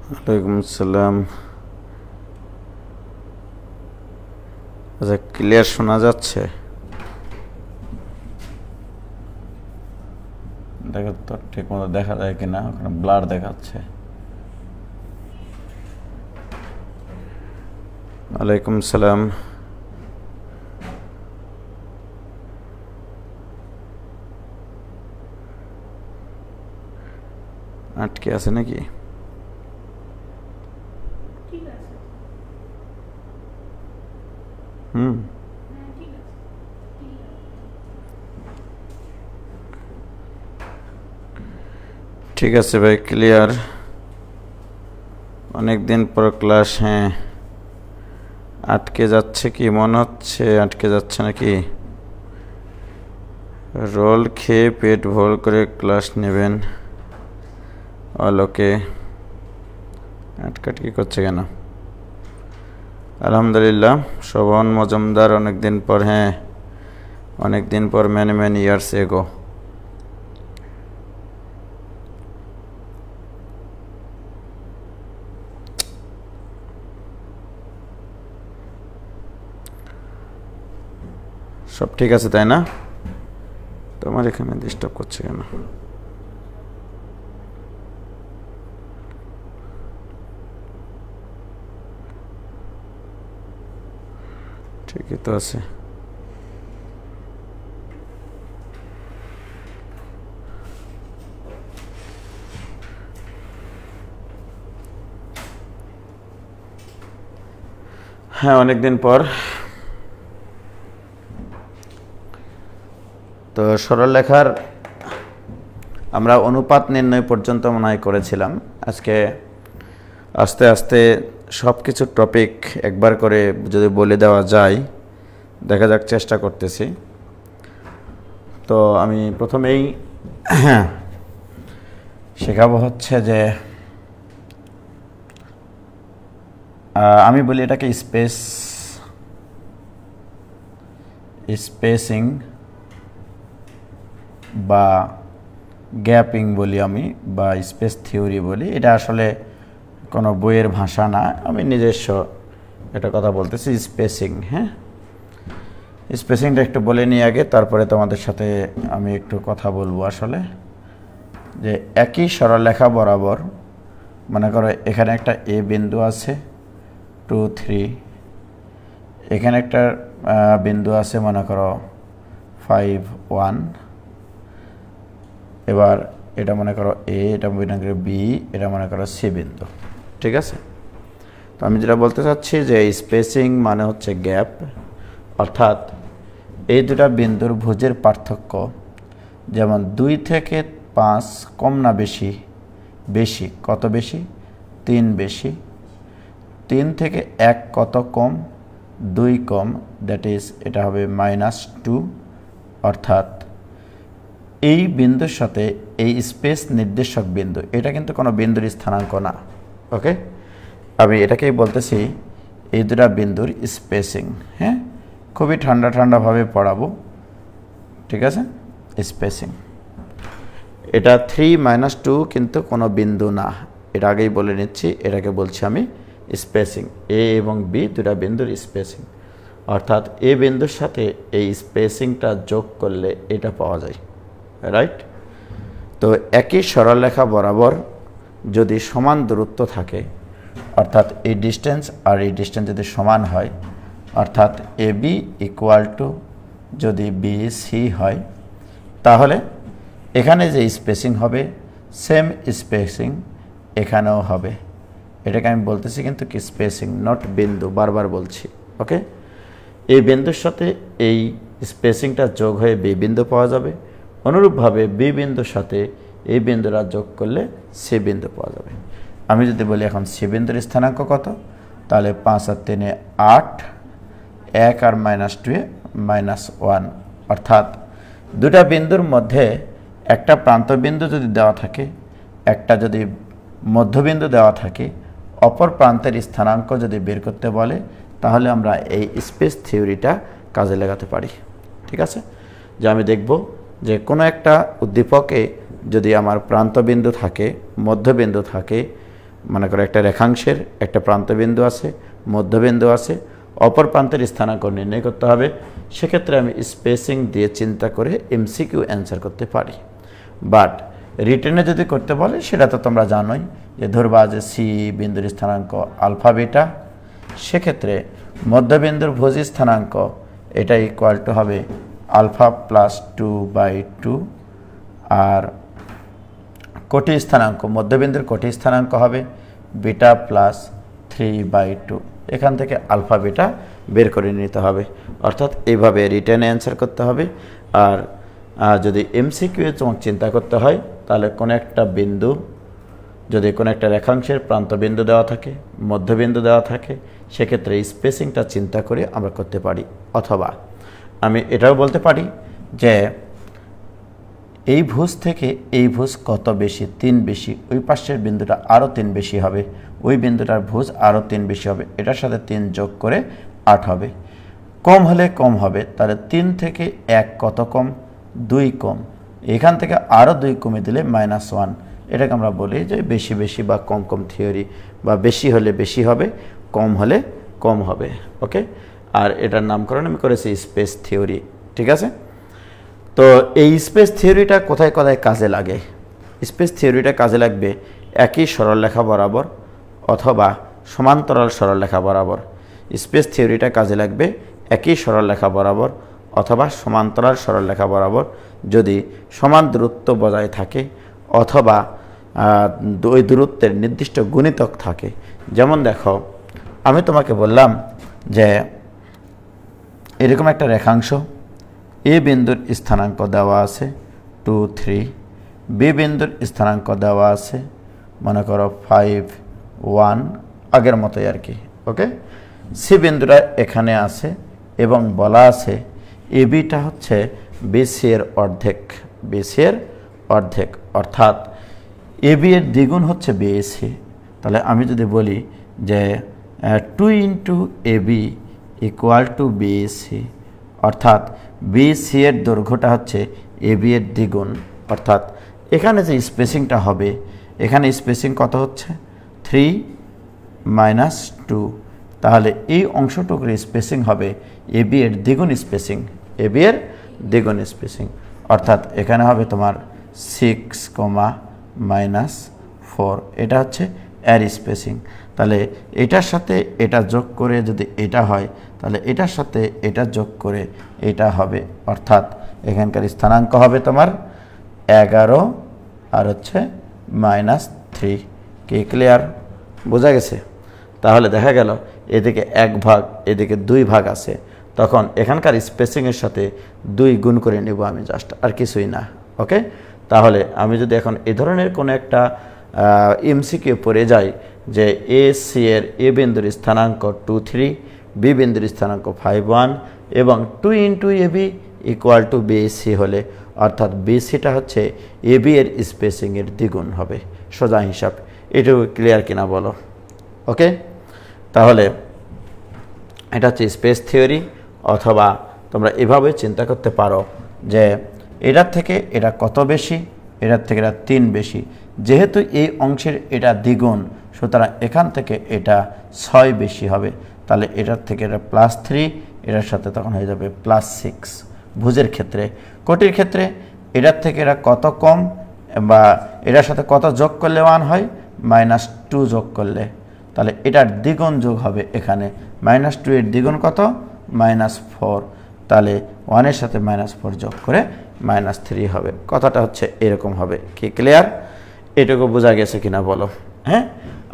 ওয়ালাইকুম আসসালাম। আচ্ছা, ক্লিয়ার শোনা যাচ্ছে? দেখো তো ঠিক মতো দেখা যায় কিনা, ওখানে ব্লার দেখাচ্ছে। ওয়ালাইকুম আসসালাম। আটকে আছে নাকি? ঠিক আছে ভাই, ক্লিয়ার। অনেক দিন পর ক্লাস। হ্যাঁ, আটকে যাচ্ছে কি মনে হচ্ছে? আটকে যাচ্ছে নাকি? রোল খেয়ে পেট ভর করে ক্লাস নেবেন। অলোকে আটকাটকি করছে কেন? আলহামদুলিল্লাহ, শোভন মজুমদার অনেক দিন পর। হ্যাঁ, অনেক দিন পর, ম্যানি ইয়ার্স এগো। সব ঠিক আছে তাই না? তোমার এখানে ডিস্টার্ব করছে কেন? ঠিকই তো আছে। হ্যাঁ, অনেকদিন পর। তো সরলরেখার আমরা অনুপাত নির্ণয় পর্যন্ত মনে হয় করেছিলাম। আজকে আস্তে আস্তে সব কিছু টপিক একবার করে যদি বলে দেওয়া যায়, দেখা যাক, চেষ্টা করতেছি। তো আমি প্রথমেই শেখাবো হচ্ছে যে আমি বলি এটাকে স্পেসিং বা গ্যাপিং বলি আমি, বা স্পেস থিওরি বলি। এটা আসলে কোনো বইয়ের ভাষা না, আমি নিজস্ব একটা কথা বলতেছি, স্পেসিং। হ্যাঁ, স্পেসিংটা একটু বলে নিই আগে, তারপরে তোমাদের সাথে আমি একটু কথা বলবো। আসলে যে একই সরলরেখা বরাবর, মনে করো এখানে একটা এ বিন্দু আছে 2, 3, এখানে একটা বিন্দু আছে মনে করো 5, 1, এবার এটা মনে করো এ, এটা মনে করো বি, এটা মনে করো সি বিন্দু। ঠিক আছে? তো আমি যেটা বলতে চাচ্ছি যে স্পেসিং মানে হচ্ছে গ্যাপ, অর্থাৎ এই দুটা বিন্দুর ভুজের পার্থক্য, যেমন 2 থেকে 5 কম না বেশি? বেশি। কত বেশি? 3 বেশি। 3 থেকে 1 কত কম? 2 কম, দ্যাট ইজ এটা হবে -2। অর্থাৎ এই বিন্দুর সাথে এই স্পেস নির্দেশক বিন্দু, এটা কিন্তু কোনো বিন্দুর স্থানাঙ্ক না। ওকে, আমি এটাকেই বলতেছি এই দুটা বিন্দুর স্পেসিং। হ্যাঁ, খুবই ঠান্ডাভাবে পড়াবো। ঠিক আছে? স্পেসিং। এটা 3 - 2 কিন্তু কোনো বিন্দু না, এটা আগেই বলে নিচ্ছি। এটাকে বলছি আমি স্পেসিং। এ এবং বি দুটা বিন্দুর স্পেসিং, অর্থাৎ এ বিন্দুর সাথে এই স্পেসিংটা যোগ করলে এটা পাওয়া যায়। রাইট? তো একই সরলরেখা বরাবর যদি সমান দূরত্ব থাকে, অর্থাৎ এই ডিস্টেন্স আর এই ডিস্টেন্স যদি সমান হয়, অর্থাৎ এ বি ইকুয়াল টু যদি বি সি হয়, তাহলে এখানে যে স্পেসিং হবে সেম স্পেসিং এখানেও হবে। এটাকে আমি বলতেছি কিন্তু কি স্পেসিং, নট বিন্দু, বারবার বলছি। ওকে, এই বিন্দুর সাথে এই স্পেসিংটা যোগ হয়ে বি বিন্দু পাওয়া যাবে। অনুরূপভাবে বি বিন্দুর সাথে এই বিন্দুরা যোগ করলে সি বিন্দু পাওয়া যাবে। আমি যদি বলি এখন সি বিন্দুর স্থানাঙ্ক কত, তাহলে 5 আর 3 8, 1 আর -2 -1। অর্থাৎ দুটা বিন্দুর মধ্যে একটা প্রান্তবিন্দু যদি দেওয়া থাকে, একটা যদি মধ্যবিন্দু দেওয়া থাকে, অপর প্রান্তের স্থানাঙ্ক যদি বের করতে বলে, তাহলে আমরা এই স্পেস থিওরিটা কাজে লাগাতে পারি। ঠিক আছে? যে আমি দেখব যে কোনো একটা উদ্দীপকে যদি আমার প্রান্তবিন্দু থাকে, মধ্যবিন্দু থাকে, মনে করো একটা রেখাংশের একটা প্রান্তবিন্দু আছে, মধ্যবিন্দু আছে, অপর প্রান্তের স্থানাঙ্ক নির্ণয় করতে হবে। সেক্ষেত্রে আমি স্পেসিং দিয়ে চিন্তা করে এমসিকিউ অ্যান্সার করতে পারি। বাট রিটেনে যদি করতে বলে সেটা তো তোমরা জানোই, যে ধরবা যে সি বিন্দুর স্থানাঙ্ক আলফা বিটা, সেক্ষেত্রে মধ্যবিন্দুর ভুজ স্থানাঙ্ক এটা ইকুয়াল টু হবে আলফা প্লাস 2/2, আর কোটি স্থানাঙ্ক মধ্যবিন্দুর কোটি স্থানাঙ্ক হবে বিটা প্লাস 3/2। এখান থেকে আলফা বিটা বের করে নিতে হবে, অর্থাৎ এইভাবে রিটেনে অ্যান্সার করতে হবে। আর যদি এমসিকিউ তোমাকে চিন্তা করতে হয় তাহলে কোনো একটা বিন্দু, যদি কোনো একটা রেখাংশের প্রান্তবিন্দু দেওয়া থাকে, মধ্যবিন্দু দেওয়া থাকে, সেক্ষেত্রে স্পেসিংটা চিন্তা করে আমরা করতে পারি। অথবা আমি এটাও বলতে পারি যে এই ভুজ থেকে এই ভুজ কত বেশি, 3 বেশি, ওই পাশের বিন্দুটা আরও 3 বেশি হবে, ওই বিন্দুটার ভুজ আরও 3 বেশি হবে, এটার সাথে 3 যোগ করে 8 হবে। কম হলে কম হবে, তাহলে 3 থেকে 1 কত কম, 2 কম, এখান থেকে আরও 2 কমে দিলে -1। এটাকে আমরা বলি যে বেশি বেশি বা কম কম থিওরি, বা বেশি হলে বেশি হবে, কম হলে কম হবে। ওকে, আর এটার নামকরণ আমি করেছি স্পেস থিওরি। ঠিক আছে, তো এই স্পেস থিওরিটা কোথায় কোথায় কাজে লাগে? স্পেস থিওরিটা কাজে লাগবে একই সরলরেখা বরাবর অথবা সমান্তরাল সরলরেখা বরাবর। স্পেস থিওরিটা কাজে লাগবে একই সরলরেখা বরাবর অথবা সমান্তরাল সরলরেখা বরাবর, যদি সমান দূরত্ব বজায় থাকে অথবা ওই দূরত্বের নির্দিষ্ট গুণিতক থাকে। যেমন দেখো, আমি তোমাকে বললাম যে এরকম একটা রেখাংশ, এ বিন্দুর স্থানাঙ্ক দেওয়া আছে 2, 3, বি বিন্দুর স্থানাঙ্ক দেওয়া আছে মনে করো 5, 1, আগের মতোই আর কি। ওকে, সি বিন্দুটা এখানে আছে এবং বলা আছে এ বিটা হচ্ছে বিসি এর অর্ধেক, বিসি এর অর্ধেক, অর্থাৎ এ বি এর দ্বিগুণ হচ্ছে বিএসি। তাহলে আমি যদি বলি যে 2 × AB = বিএসি, অর্থাৎ বিসি এর দৈর্ঘ্যটা হচ্ছে এবি এর দ্বিগুণ, অর্থাৎ এখানে যে স্পেসিংটা হবে, এখানে স্পেসিং কত হচ্ছে 3 - 2, তাহলে এই অংশটুকুর স্পেসিং হবে এবি এর দ্বিগুণ স্পেসিং, এবি এর দ্বিগুণ স্পেসিং, অর্থাৎ এখানে হবে তোমার 6, -4, এটা হচ্ছে এর স্পেসিং। তাহলে এটার সাথে এটা যোগ করে যদি এটা হয়, তাহলে এটার সাথে এটা যোগ করে এটা হবে, অর্থাৎ এখানকার স্থানাঙ্ক হবে তোমার 11 আর হচ্ছে -3। কি ক্লিয়ার? বোঝা গেছে? তাহলে দেখা গেল এদিকে 1 ভাগ, এদিকে 2 ভাগ আছে, তখন এখানকার স্পেসিংয়ের সাথে 2 গুণ করে নেব আমি, জাস্ট, আর কিছুই না। ওকে, তাহলে আমি যদি এখন এই ধরনের কোনো একটা এমসিকিউ পড়ে যাই যে এ সি এর এ বিন্দুর স্থানাঙ্ক 2, 3, বি বিন্দুর স্থানাঙ্ক 5, 1 এবং 2 × এবি = বিএসি হলে, অর্থাৎ বিসিটা হচ্ছে এবি এর স্পেসিংয়ের দ্বিগুণ হবে, সোজা হিসাব। এটুকু ক্লিয়ার কিনা বলো? ওকে, তাহলে এটা হচ্ছে স্পেস থিওরি। অথবা তোমরা এভাবে চিন্তা করতে পারো যে এটার থেকে এটা কত বেশি, এটার থেকে এটা 3 বেশি, যেহেতু এই অংশের এটা দ্বিগুণ, সুতরাং এখান থেকে এটা 6 বেশি হবে, তাহলে এটার থেকে এটা +3, এটার সাথে তখন হয়ে যাবে +6 ভুজের ক্ষেত্রে। কোটির ক্ষেত্রে এটার থেকে এটা কত কম বা এটার সাথে কত যোগ করলে 1 হয়, -2 যোগ করলে, তাহলে এটার দ্বিগুণ যোগ হবে এখানে, -2 এর দ্বিগুণ কত, -4, তাহলে 1 এর সাথে -4 যোগ করে -3 হবে। কথাটা হচ্ছে এরকম হবে। কি ক্লিয়ার? এটুকু বোঝা গেছে কিনা বলো? হ্যাঁ,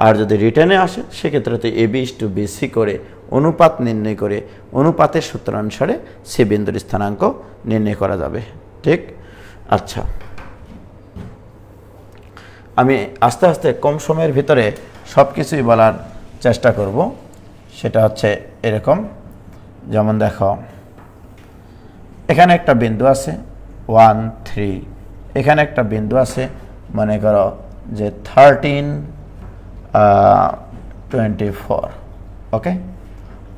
আর যদি রিটেনে আসে সেক্ষেত্রে তো AB/BC করে অনুপাত নির্ণয় করে অনুপাতের সূত্র অনুসারে সি বিন্দুর স্থানাঙ্ক নির্ণয় করা যাবে। ঠিক? আচ্ছা, আমি আস্তে আস্তে কম সময়ের ভিতরে সব কিছুই বলার চেষ্টা করব। সেটা হচ্ছে এরকম, যেমন দেখো এখানে একটা বিন্দু আছে 1, 3, এখানে একটা বিন্দু আছে মনে করো যে 13, 24। ওকে,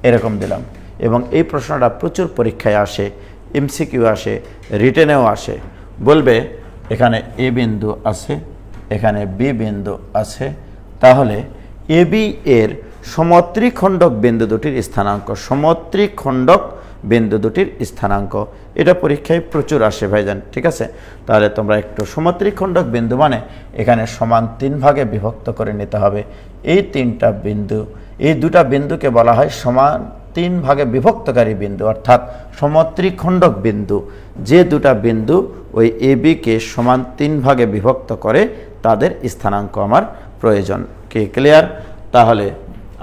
এরকম দিলাম, এবং এই প্রশ্নটা প্রচুর পরীক্ষায় আসে, এমসিকিউ আসে, রিটেনেও আসে। বলবে এখানে এ বিন্দু আছে, এখানে বি বিন্দু আছে, তাহলে এবি এর সমত্রিখণ্ডক বিন্দু দুটির স্থানাঙ্ক, সমত্রিখণ্ডক বিন্দু দুটির স্থানাঙ্ক, এটা পরীক্ষায় প্রচুর আসে ভাইজান, ঠিক আছে। তাহলে তোমরা একটু সমত্রিখণ্ডক বিন্দু মানে এখানে সমান 3 ভাগে বিভক্ত করে নিতে হবে। এই 3টা বিন্দু, এই দুটা বিন্দুকে বলা হয় সমান 3 ভাগে বিভক্তকারী বিন্দু, অর্থাৎ সমত্রিখণ্ডক বিন্দু। যে দুটা বিন্দু ওই এবি কে সমান 3 ভাগে বিভক্ত করে তাদের স্থানাঙ্ক আমার প্রয়োজন। কি ক্লিয়ার? তাহলে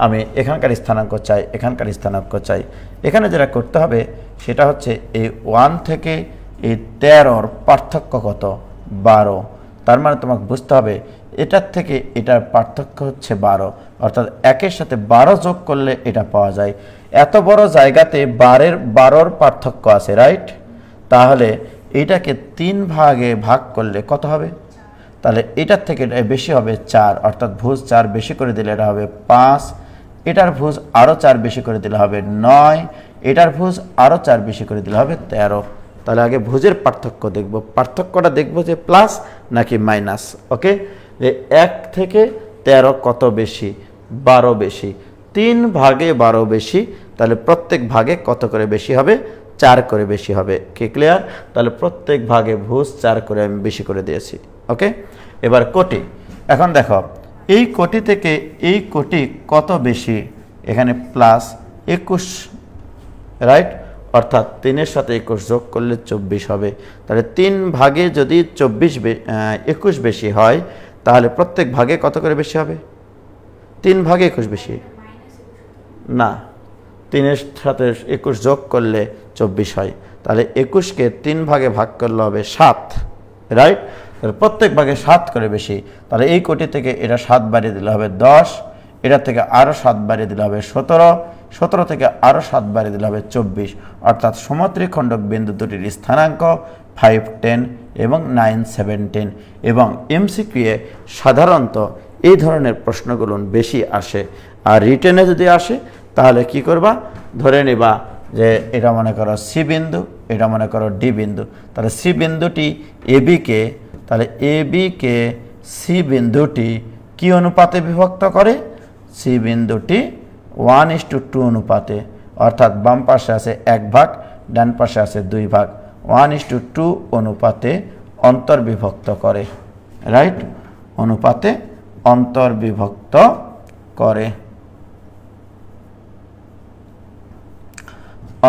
আমি এখানকার স্থানাঙ্ক চাই, এখানকার স্থানাঙ্ক চাই। এখানে যেটা করতে হবে সেটা হচ্ছে এই 1 থেকে এই 13-র পার্থক্য কত? 12। তার মানে তোমাকে বুঝতে হবে এটার থেকে এটার পার্থক্য হচ্ছে 12, অর্থাৎ 1-এর সাথে 12 যোগ করলে এটা পাওয়া যায়। এত বড় জায়গাতে 12-র পার্থক্য আছে, রাইট? তাহলে এটাকে 3 ভাগে ভাগ করলে কত হবে? তাহলে এটার থেকে বেশি হবে 4, অর্থাৎ ভুজ 4 বেশি করে দিলে এটা হবে 5, এটার ভুজ আরও 4 বেশি করে দিলে হবে 9, এটার ভুজ আরও 4 বেশি করে দিলে হবে 13। তাহলে আগে ভুজের পার্থক্য দেখব, পার্থক্যটা দেখব যে প্লাস নাকি মাইনাস। ওকে, যে 1 থেকে 13 কত বেশি? 12 বেশি। 3 ভাগে 12 বেশি, তাহলে প্রত্যেক ভাগে কত করে বেশি হবে? 4 করে বেশি হবে। কি ক্লিয়ার? তাহলে প্রত্যেক ভাগে ভুজ 4 করে আমি বেশি করে দিয়েছি। ওকে, এবার কোটি। এখন দেখো এই কোটি থেকে এই কোটি কত বেশি? এখানে প্লাস 21, রাইট? অর্থাৎ 3-এর সাথে 21 যোগ করলে 24 হবে। তাহলে 3 ভাগে যদি 21 বেশি হয় তাহলে প্রত্যেক ভাগে কত করে বেশি হবে? 3 ভাগে 21 বেশি না, 3-এর সাথে 21 যোগ করলে 24 হয়। তাহলে 21-কে 3 ভাগে ভাগ করলে হবে 7, রাইট? তাহলে প্রত্যেক ভাগে 7 করে বেশি। তাহলে এই কোটি থেকে এটা 7 বাড়িয়ে দিলে হবে 10, এটা থেকে আরও 7 বাড়িয়ে দিলে হবে 17, 17 থেকে আরও 7 বাড়িয়ে দিলে হবে 24। অর্থাৎ সমত্রিখণ্ডক বিন্দু দুটির স্থানাঙ্ক 5, 10 এবং 9, 17। এবং এমসিকিউ এ সাধারণত এই ধরনের প্রশ্নগুলো বেশি আসে। আর রিটেনে যদি আসে তাহলে কি করবা? ধরে নিবা যে এটা মনে করো সি বিন্দু, এটা মনে করো ডি বিন্দু। তাহলে সি বিন্দুটি এবি কে, তাহলে এবি কে সি বিন্দুটি কি অনুপাতে বিভক্ত করে? সি বিন্দুটি 1:2 অনুপাতে, অর্থাৎ বাম পাশে আছে 1 ভাগ, ডান পাশে আছে 2 ভাগ, 1:2 অনুপাতে অন্তর্বিভক্ত করে, রাইট? অনুপাতে অন্তর্বিভক্ত করে,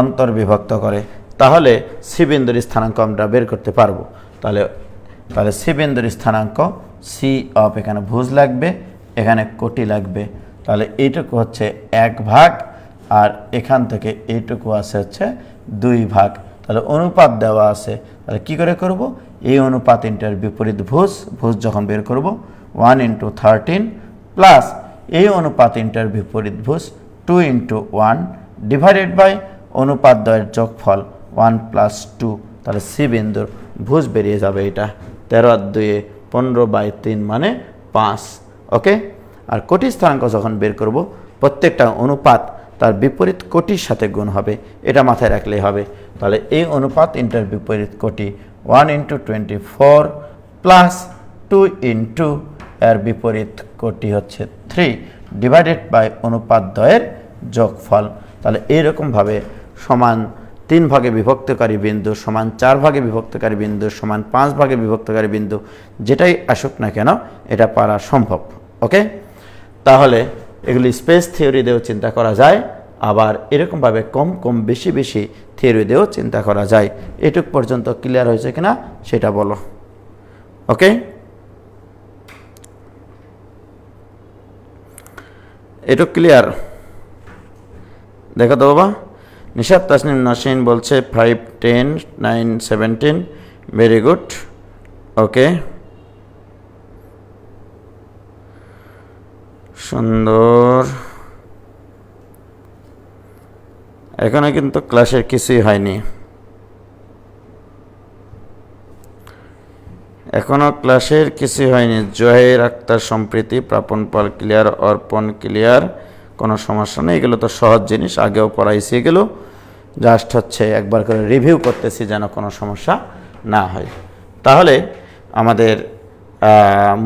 অন্তর্বিভক্ত করে। তাহলে সি বিন্দুর স্থানাঙ্ক আমরা বের করতে পারবো। তাহলে সি বিন্দুর স্থানাঙ্ক সি অফ, এখানে ভুজ লাগবে, এখানে কোটি লাগবে। তাহলে এইটুকু হচ্ছে 1 ভাগ, আর এখান থেকে এইটুকু আছে হচ্ছে 2 ভাগ। তাহলে অনুপাত দেওয়া আছে, তাহলে কি করে করব? এই অনুপাত ইন্টার বিপরীত ভুজ, ভুজ যখন বের করব 1:13 প্লাস এই অনুপাত ইন্টার বিপরীত ভুজ 2:1 ডিভাইডেড বাই অনুপাত দ্বয়ের যোগফল 1 + 2। তাহলে সি বিন্দুর ভুজ বেরিয়ে যাবে এটা 13 আর 2 15/3 মানে 5। ওকে, আর কোটি স্থানাঙ্ক যখন বের করব প্রত্যেকটা অনুপাত তার বিপরীত কোটির সাথে গুণ হবে, এটা মাথায় রাখলেই হবে। তাহলে এই অনুপাত ইন্টার বিপরীত কোটি 1:24 প্লাস 2 এর বিপরীত কোটি হচ্ছে 3 ডিভাইডেড বাই অনুপাত দ্বয়ের যোগফল। তাহলে এইরকমভাবে সমান 3 ভাগে বিভক্তকারী বিন্দু, সমান 4 ভাগে বিভক্তকারী বিন্দু, সমান 5 ভাগে বিভক্তকারী বিন্দু, যেটাই আসুক না কেন এটা পারা সম্ভব। ওকে, তাহলে এগুলি স্পেস থিওরি দিয়েও চিন্তা করা যায়, আবার এরকমভাবে কম কম বেশি বেশি থিওরি দিয়েও চিন্তা করা যায়। এটুক পর্যন্ত ক্লিয়ার হয়েছে কিনা সেটা বলো। ওকে, এটুক ক্লিয়ার? দেখো তো বাবা, নিশাত তাসনিম নাসিন বলছে 5, 10, 9, 17, ভেরি গুড। ওকে, সুন্দর। এখানে কিন্তু ক্লাসের কিছুই হয়নি, এখনো ক্লাসের কিছুই হয়নি। জহির আক্তার সম্প্রীতি, প্রাপন পাল ক্লিয়ার, অর্পণ ক্লিয়ার, কোনো সমস্যা নেই। এগুলো তো সহজ জিনিস, আগেও পড়াইছি। এগুলো জাস্ট হচ্ছে একবার করে রিভিউ করতেছি যেন কোনো সমস্যা না হয়। তাহলে আমাদের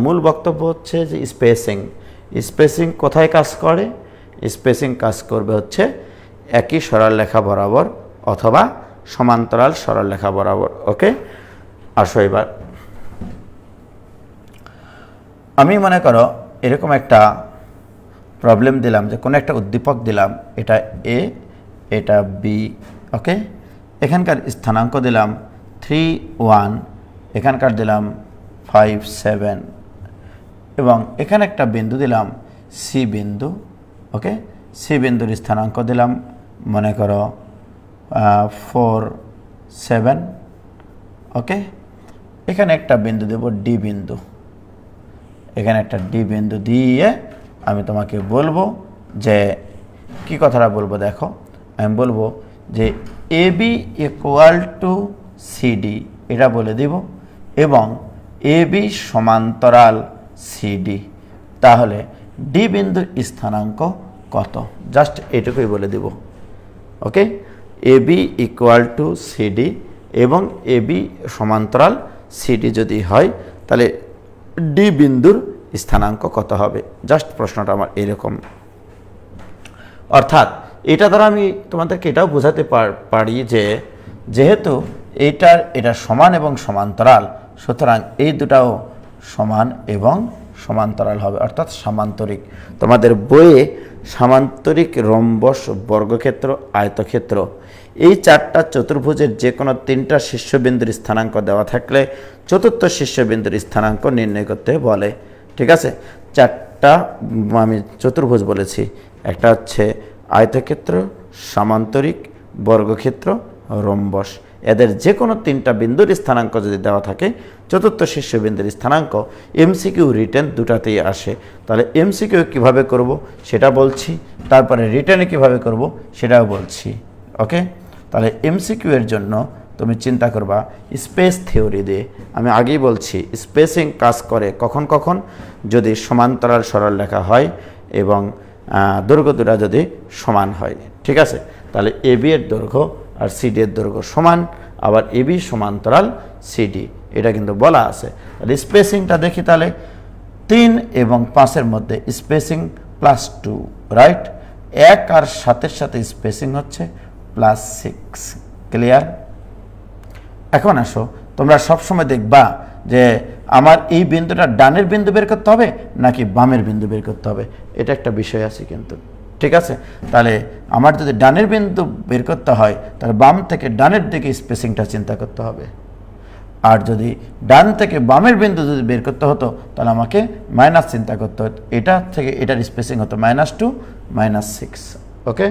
মূল বক্তব্য হচ্ছে যে স্পেসিং। স্পেসিং কোথায় কাজ করে? স্পেসিং কাজ করবে হচ্ছে একই সরলরেখা বরাবর অথবা সমান্তরাল সরলরেখা বরাবর। ওকে, আসো এবার আমি মনে করো এরকম একটা প্রবলেম দিলাম যে কোনো একটা উদ্দীপক দিলাম, এটা এ এটা বি। ওকে, এখানকার স্থানাঙ্ক দিলাম 3 1, এখানকার দিলাম 5 7 এবং এখানে একটা বিন্দু দিলাম সি বিন্দু। ওকে, সি বিন্দুর স্থানাঙ্ক দিলাম মনে করো 4 7। ওকে, এখানে একটা বিন্দু দেব ডি বিন্দু, এখানে একটা ডি বিন্দু দিয়ে আমি তোমাকে বলবো যে কি কথাটা বলবো, দেখো আমি বলবো যে এ বি ইকুয়াল টু সিডি এটা বলে দিব এবং এ বি সমান্তরাল সিডি, তাহলে ডি বিন্দুর স্থানাঙ্ক কত, জাস্ট এটুকুই বলে দিব। ওকে, এ বি ইকুয়াল টু সিডি এবং এ বি সমান্তরাল সিডি যদি হয় তাহলে ডি বিন্দুর স্থানাঙ্ক কত হবে, জাস্ট প্রশ্নটা আমার এরকম। অর্থাৎ এটা দ্বারা আমি তোমাদেরকে এটাও বোঝাতে পারি যে যেহেতু এটা সমান এবং সমান্তরাল, সুতরাং এই দুটাও সমান এবং সমান্তরাল হবে, অর্থাৎ সামান্তরিক। তোমাদের বইয়ে সামান্তরিক, রম্বস, বর্গক্ষেত্র, আয়তক্ষেত্র এই চারটা চতুর্ভুজের যে কোনো তিনটা শীর্ষবিন্দুর স্থানাঙ্ক দেওয়া থাকলে চতুর্থ শীর্ষবিন্দুর স্থানাঙ্ক নির্ণয় করতে বলে। ঠিক আছে, চারটা আমি চতুর্ভুজ বলেছি, একটা হচ্ছে আয়তক্ষেত্র, সামান্তরিক, বর্গক্ষেত্র, রম্বস। এদের যে কোনো তিনটা বিন্দুর স্থানাঙ্ক যদি দেওয়া থাকে চতুর্থ শীর্ষবিন্দুর স্থানাঙ্ক এমসিকিউ রিটেন দুটাতেই আসে। তাহলে এমসিকিউ কিভাবে করব সেটা বলছি, তারপরে রিটেনে কিভাবে করব সেটাও বলছি। ওকে, তাহলে এমসিকিউ এর জন্য তুমি চিন্তা করবা স্পেস থিওরি দিয়ে। আমি আগেই বলছি স্পেসিং কাজ করে কখন কখন, যদি সমান্তরাল সরলরেখা হয় এবং দৈর্ঘ্য দুটা যদি সমান হয়। ঠিক আছে, তাহলে এবি এর দৈর্ঘ্য আর সিডি এর দৈর্ঘ্য সমান, আবার এবি সমান্তরাল সিডি এটা কিন্তু বলা আছে। তাহলে স্পেসিংটা দেখি, তাহলে 3 এবং 5-এর মধ্যে স্পেসিং +2, রাইট। 1 আর 7-এর সাথে স্পেসিং হচ্ছে +6। ক্লিয়ার? এখন আসো, তোমরা সবসময় দেখবা যে আমার এই বিন্দুটা ডানের বিন্দু বের করতে হবে নাকি বামের বিন্দু বের করতে হবে, এটা একটা বিষয় আছে কিন্তু। ঠিক আছে, তাহলে আমার যদি ডানের বিন্দু বের করতে হয় তাহলে বাম থেকে ডানের দিকে স্পেসিংটা চিন্তা করতে হবে, আর যদি ডান থেকে বামের বিন্দু যদি বের করতে হতো তাহলে আমাকে মাইনাস চিন্তা করতে হতো, এটা থেকে এটার স্পেসিং হতো -2 -6। ওকে,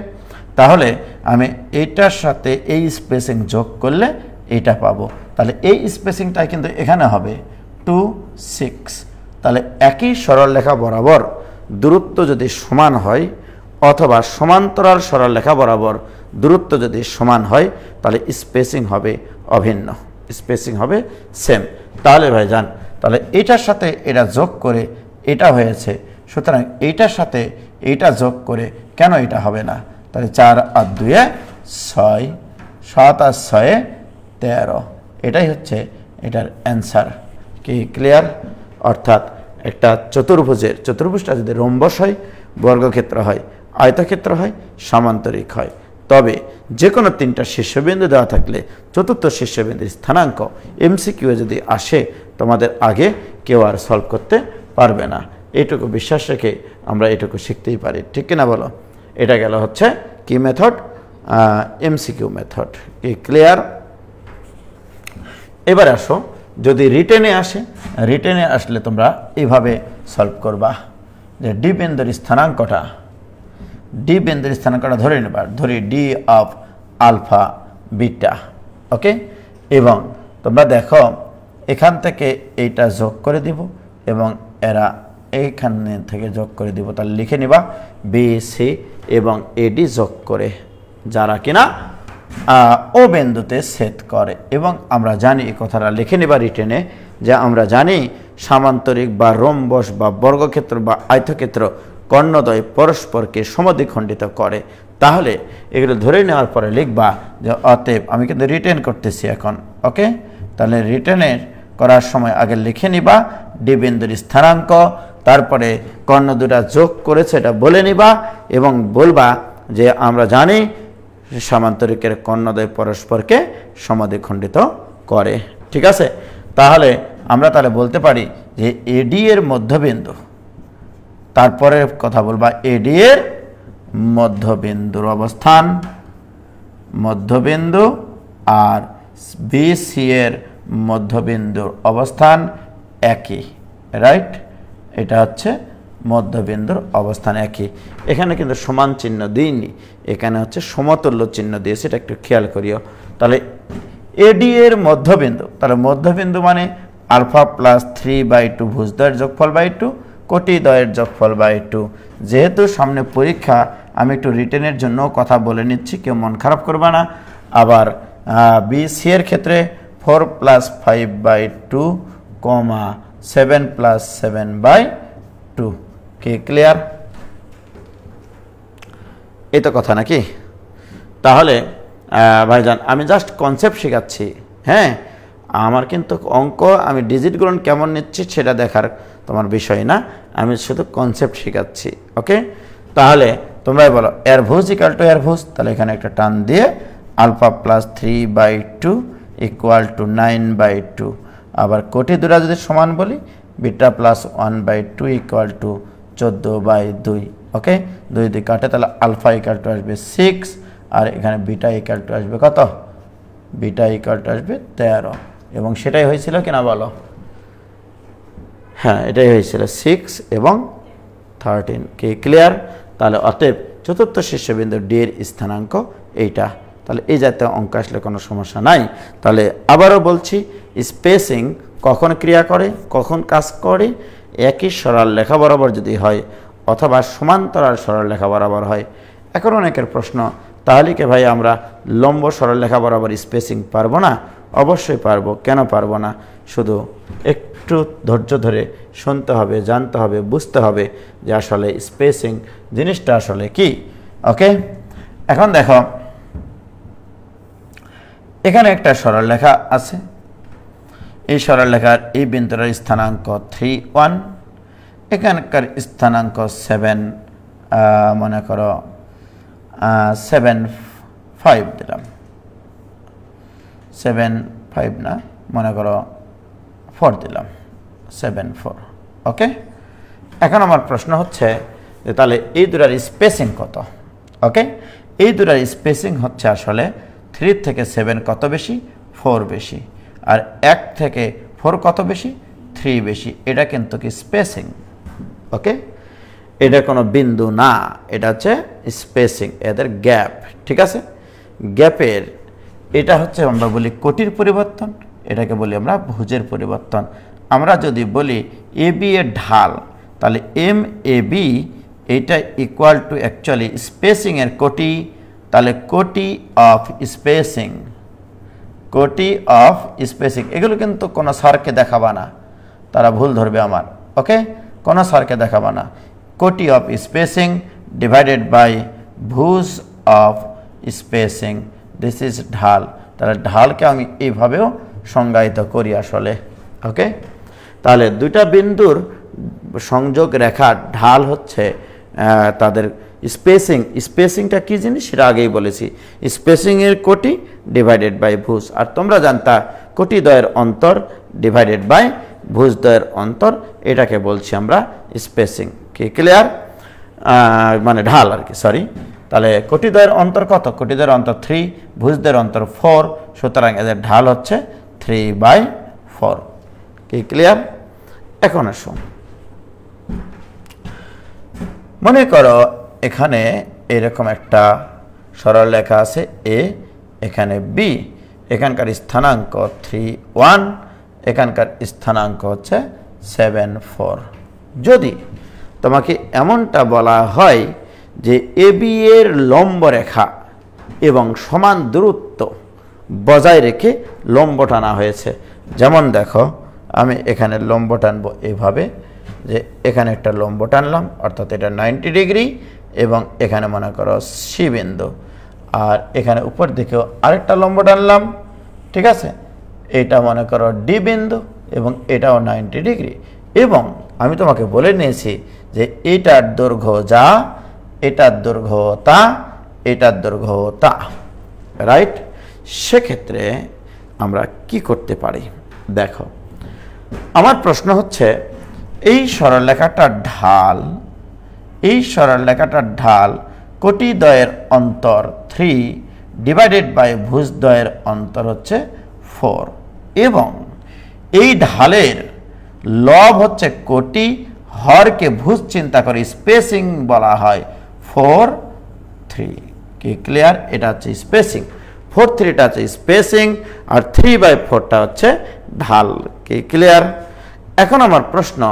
তাহলে আমি এইটার সাথে এই স্পেসিং যোগ করলে এইটা পাবো, তাহলে এই স্পেসিংটা কিন্তু এখানে হবে 2 6। তাহলে একই সরলরেখা বরাবর দূরত্ব যদি সমান হয় অথবা সমান্তরাল সরলরেখা বরাবর দূরত্ব যদি সমান হয় তাহলে স্পেসিং হবে অভিন্ন, স্পেসিং হবে সেম। তাহলে ভাইজান, তাহলে এইটার সাথে এটা যোগ করে এটা হয়েছে, সুতরাং এইটার সাথে এইটা যোগ করে কেন এটা হবে না? তাহলে 4 আর 2 6, 7 আর 6 13, এটাই হচ্ছে এটার অ্যান্সার। কি ক্লিয়ার? অর্থাৎ একটা চতুর্ভুজটা যদি রম্বস হয়, বর্গক্ষেত্র হয়, আয়তক্ষেত্র হয়, সামান্তরিক হয়, তবে যে কোনো তিনটা শীর্ষবিন্দু দেওয়া থাকলে চতুর্থ শীর্ষবিন্দুর স্থানাঙ্ক এমসিকিউ যদি আসে তোমাদের আগে কেউ আর সলভ করতে পারবে না। এইটুকু বিশ্বাস রেখে আমরা এটুকু শিখতেই পারি, ঠিক কিনা বলো? এটা গেল হচ্ছে কি মেথড, এমসিকিউ মেথড। কি ক্লিয়ার? এবার আসো, যদি রিটেনে আসে, রিটেনে আসলে তোমরা এইভাবে সলভ করবা যে ডি বিন্দুর স্থানাঙ্কটা ধরে নেবা, ধরি ডি অফ আলফা বিটা। ওকে, এবং তোমরা দেখো এখান থেকে এইটা যোগ করে দিব এবং এরা এইখানে থেকে যোগ করে দিব, তাহলে লিখে নিবা বি সি এবং এডি যোগ করে, যারা কিনা ও বিন্দুতে ছেদ করে। এবং আমরা জানি, এই কথাটা লিখে নিবা রিটেনে, যে আমরা জানি সামান্তরিক বা রম্বস বা বর্গক্ষেত্র বা আয়তক্ষেত্র কর্ণদ্বয় পরস্পরকে সমদ্বিখণ্ডিত করে। তাহলে এগুলো ধরে নেওয়ার পরে লিখবা যে অতএব, আমি কিন্তু রিটেন করতেছি এখন। ওকে, তাহলে রিটেনের করার সময় আগে লিখে নিবা ডি বিন্দুর স্থানাঙ্ক, তারপরে কর্ণ দুটা যোগ করেছে এটা বলে নিবা এবং বলবা যে আমরা জানি সামান্তরিকের কর্ণদ্বয় পরস্পরকে সমাদ্বিখণ্ডিত করে। ঠিক আছে, তাহলে আমরা বলতে পারি যে এডি এর মধ্যবিন্দু, তারপরে কথা বলবা এডি এর মধ্যবিন্দুর অবস্থান, মধ্যবিন্দু আর বিসি এর মধ্যবিন্দুর অবস্থান একই, রাইট? এটা হচ্ছে মধ্যবিন্দুর অবস্থান একই। এখানে কিন্তু সমান চিহ্ন দিইনি, এখানে হচ্ছে সমতুল্য চিহ্ন দিয়েছে, এটা একটু খেয়াল করিও। তাহলে এডি এর মধ্যবিন্দু, তাহলে মধ্যবিন্দু মানে আলফা প্লাস 3/2 ভুজদ্বয়ের যোগফল বাই 2 কোটিদ্বয়ের যোগফল বাই 2। যেহেতু সামনে পরীক্ষা আমি একটু রিটেনের জন্য কথা বলে নিচ্ছি, কেউ মন খারাপ করবে না। আবার বিসি এর ক্ষেত্রে 4 + 5/2, 7 + 7/2। কি ক্লিয়ার? এই তো কথা নাকি? তাহলে ভাইজান আমি জাস্ট কনসেপ্ট শেখাচ্ছি, হ্যাঁ, আমার কিন্তু অঙ্ক আমি ডিজিট গুণ কেমন নিচ্ছি সেটা দেখার তোমার বিষয় না, আমি শুধু কনসেপ্ট শেখাচ্ছি। ওকে, তাহলে তোমরাই বলো এর ভুজ ইকাল টু এর ভুজ, তাহলে এখানে একটা টান দিয়ে আলফা প্লাস 3/2 = 9/2। আবার কোটি দুটা যদি সমান বলি বিটা প্লাস 1/2 = 14/2। ওকে, 2 দিয়ে কাটে, তাহলে আলফা ইকাল টু আসবে 6 আর এখানে বিটা ইকাল টু আসবে কত? বিটা ইকাল টু আসবে 13। এবং সেটাই হয়েছিল কিনা বলো? হ্যাঁ, এটাই হয়েছিল 6 এবং 13। কি ক্লিয়ার? তাহলে অতএব চতুর্থ শীর্ষবিন্দু ডি এর স্থানাঙ্ক এইটা। তাহলে এই জাতীয় অঙ্ক আসলে কোনো সমস্যা নাই। তাহলে আবারও বলছি, স্পেসিং কখন ক্রিয়া করে, কখন কাজ করে? একই সরল রেখা বরাবর যদি হয় অথবা সমান্তরাল সরল রেখা বরাবর হয়। এখন অনেকের প্রশ্ন, তাহলে কি ভাই আমরা লম্ব সরল রেখা বরাবর স্পেসিং পারবো না? অবশ্যই পারবো, কেন পারবো না? শুধু একটু ধৈর্য ধরে শুনতে হবে, জানতে হবে, বুঝতে হবে যে আসলে স্পেসিং জিনিসটা আসলে কি। ওকে, এখন দেখো এখানে একটা সরলরেখা আছে, এই সরলরেখার এই বিন্দুটার স্থানাঙ্ক 3, 1, এখানকার স্থানাঙ্ক 7, মনে করো 7, 5 দিলাম, 7, 5 না, মনে করো 4 দিলাম, 7, 4। ওকে, এখন আমার প্রশ্ন হচ্ছে যে তাহলে এই দুটার স্পেসিং কত? ওকে, এই দুটার স্পেসিং হচ্ছে আসলে 3 থেকে 7 কত বেশি? 4 বেশি। আর 1 থেকে 4 কত বেশি? 3 বেশি। এটা কিন্তু কি স্পেসিং। ওকে, এটা কোনো বিন্দু না, এটা হচ্ছে স্পেসিং, এদের গ্যাপ। ঠিক আছে, গ্যাপের এটা হচ্ছে আমরা বলি কোটির পরিবর্তন, এটাকে বলি আমরা ভুজের পরিবর্তন। আমরা যদি বলি এ বি এর ঢাল, তাহলে এম এ বি এটা ইকুয়াল টু অ্যাকচুয়ালি স্পেসিংয়ের কোটি, তাহলে কোটি অফ স্পেসিং, কোটি অফ স্পেসিং। এগুলো কিন্তু কোনো স্যারকে দেখাবা না, তারা ভুল ধরবে আমার। ওকে, কোনো স্যারকে দেখাবা না। কোটি অফ স্পেসিং ডিভাইডেড বাই ভুজ অফ স্পেসিং, দিস ইজ ঢাল। তাহলে ঢালকে আমি এইভাবেও সংজ্ঞায়িত করি আসলে। ওকে, তাহলে দুইটা বিন্দুর সংযোগ রেখা ঢাল হচ্ছে তাদের স্পেসিং। স্পেসিংটা কী জিনিস সেটা আগেই বলেছি, স্পেসিংয়ের কোটি ডিভাইডেড বাই ভুজ। আর তোমরা জানতা কোটিদ্বয়ের অন্তর ডিভাইডেড বাই ভুজদ্বয়ের অন্তর, এটাকে বলছি আমরা স্পেসিং। কি ক্লিয়ার? মানে ঢাল আর কি, সরি। তাহলে কোটিদ্বয়ের অন্তর কত? কোটিদ্বয়ের অন্তর 3, ভুজদ্বয়ের অন্তর 4, সুতরাং এদের ঢাল হচ্ছে 3/4। কি ক্লিয়ার? এখন আসো, মনে করো এখানে এরকম একটা সরল রেখা আছে এ, এখানে বি, এখানকার স্থানাঙ্ক 3, 1, এখানকার স্থানাঙ্ক হচ্ছে 7, 4। যদি তোমাকে এমনটা বলা হয় যে এ বি এর লম্ব রেখা এবং সমান দূরত্ব বজায় রেখে লম্ব টানা হয়েছে, যেমন দেখো আমি এখানে লম্ব টানবো এইভাবে, যে এখানে একটা লম্ব টানলাম অর্থাৎ এটা 90 ডিগ্রি, এবং এখানে মনে করো সি বিন্দু, আর এখানে উপর দিকেও আরেকটা লম্ব টানলাম। ঠিক আছে, এটা মনে করো ডি বিন্দু, এবং এটাও 90 ডিগ্রি। এবং আমি তোমাকে বলে নিয়েছি যে এটার দৈর্ঘ্য যা, এটার দৈর্ঘ্য তা, এটার দৈর্ঘ্য তা, রাইট। সেক্ষেত্রে আমরা কি করতে পারি দেখো, আমার প্রশ্ন হচ্ছে এই সরলরেখাটার ঢাল, এই সরলরেখাটার ঢাল কোটিদ্বয়ের অন্তর 3 ডিভাইডেড বাই ভুজদ্বয়ের অন্তর হচ্ছে 4 এবং এই ঢালের লব হচ্ছে কোটি, হরকে ভুজ চিন্তা করে স্পেসিং বলা হয় 4 3। কি ক্লিয়ার? এটা হচ্ছে স্পেসিং, 4 3টা হচ্ছে স্পেসিং আর 3/4টা হচ্ছে ঢাল। কি ক্লিয়ার? এখন আমার প্রশ্ন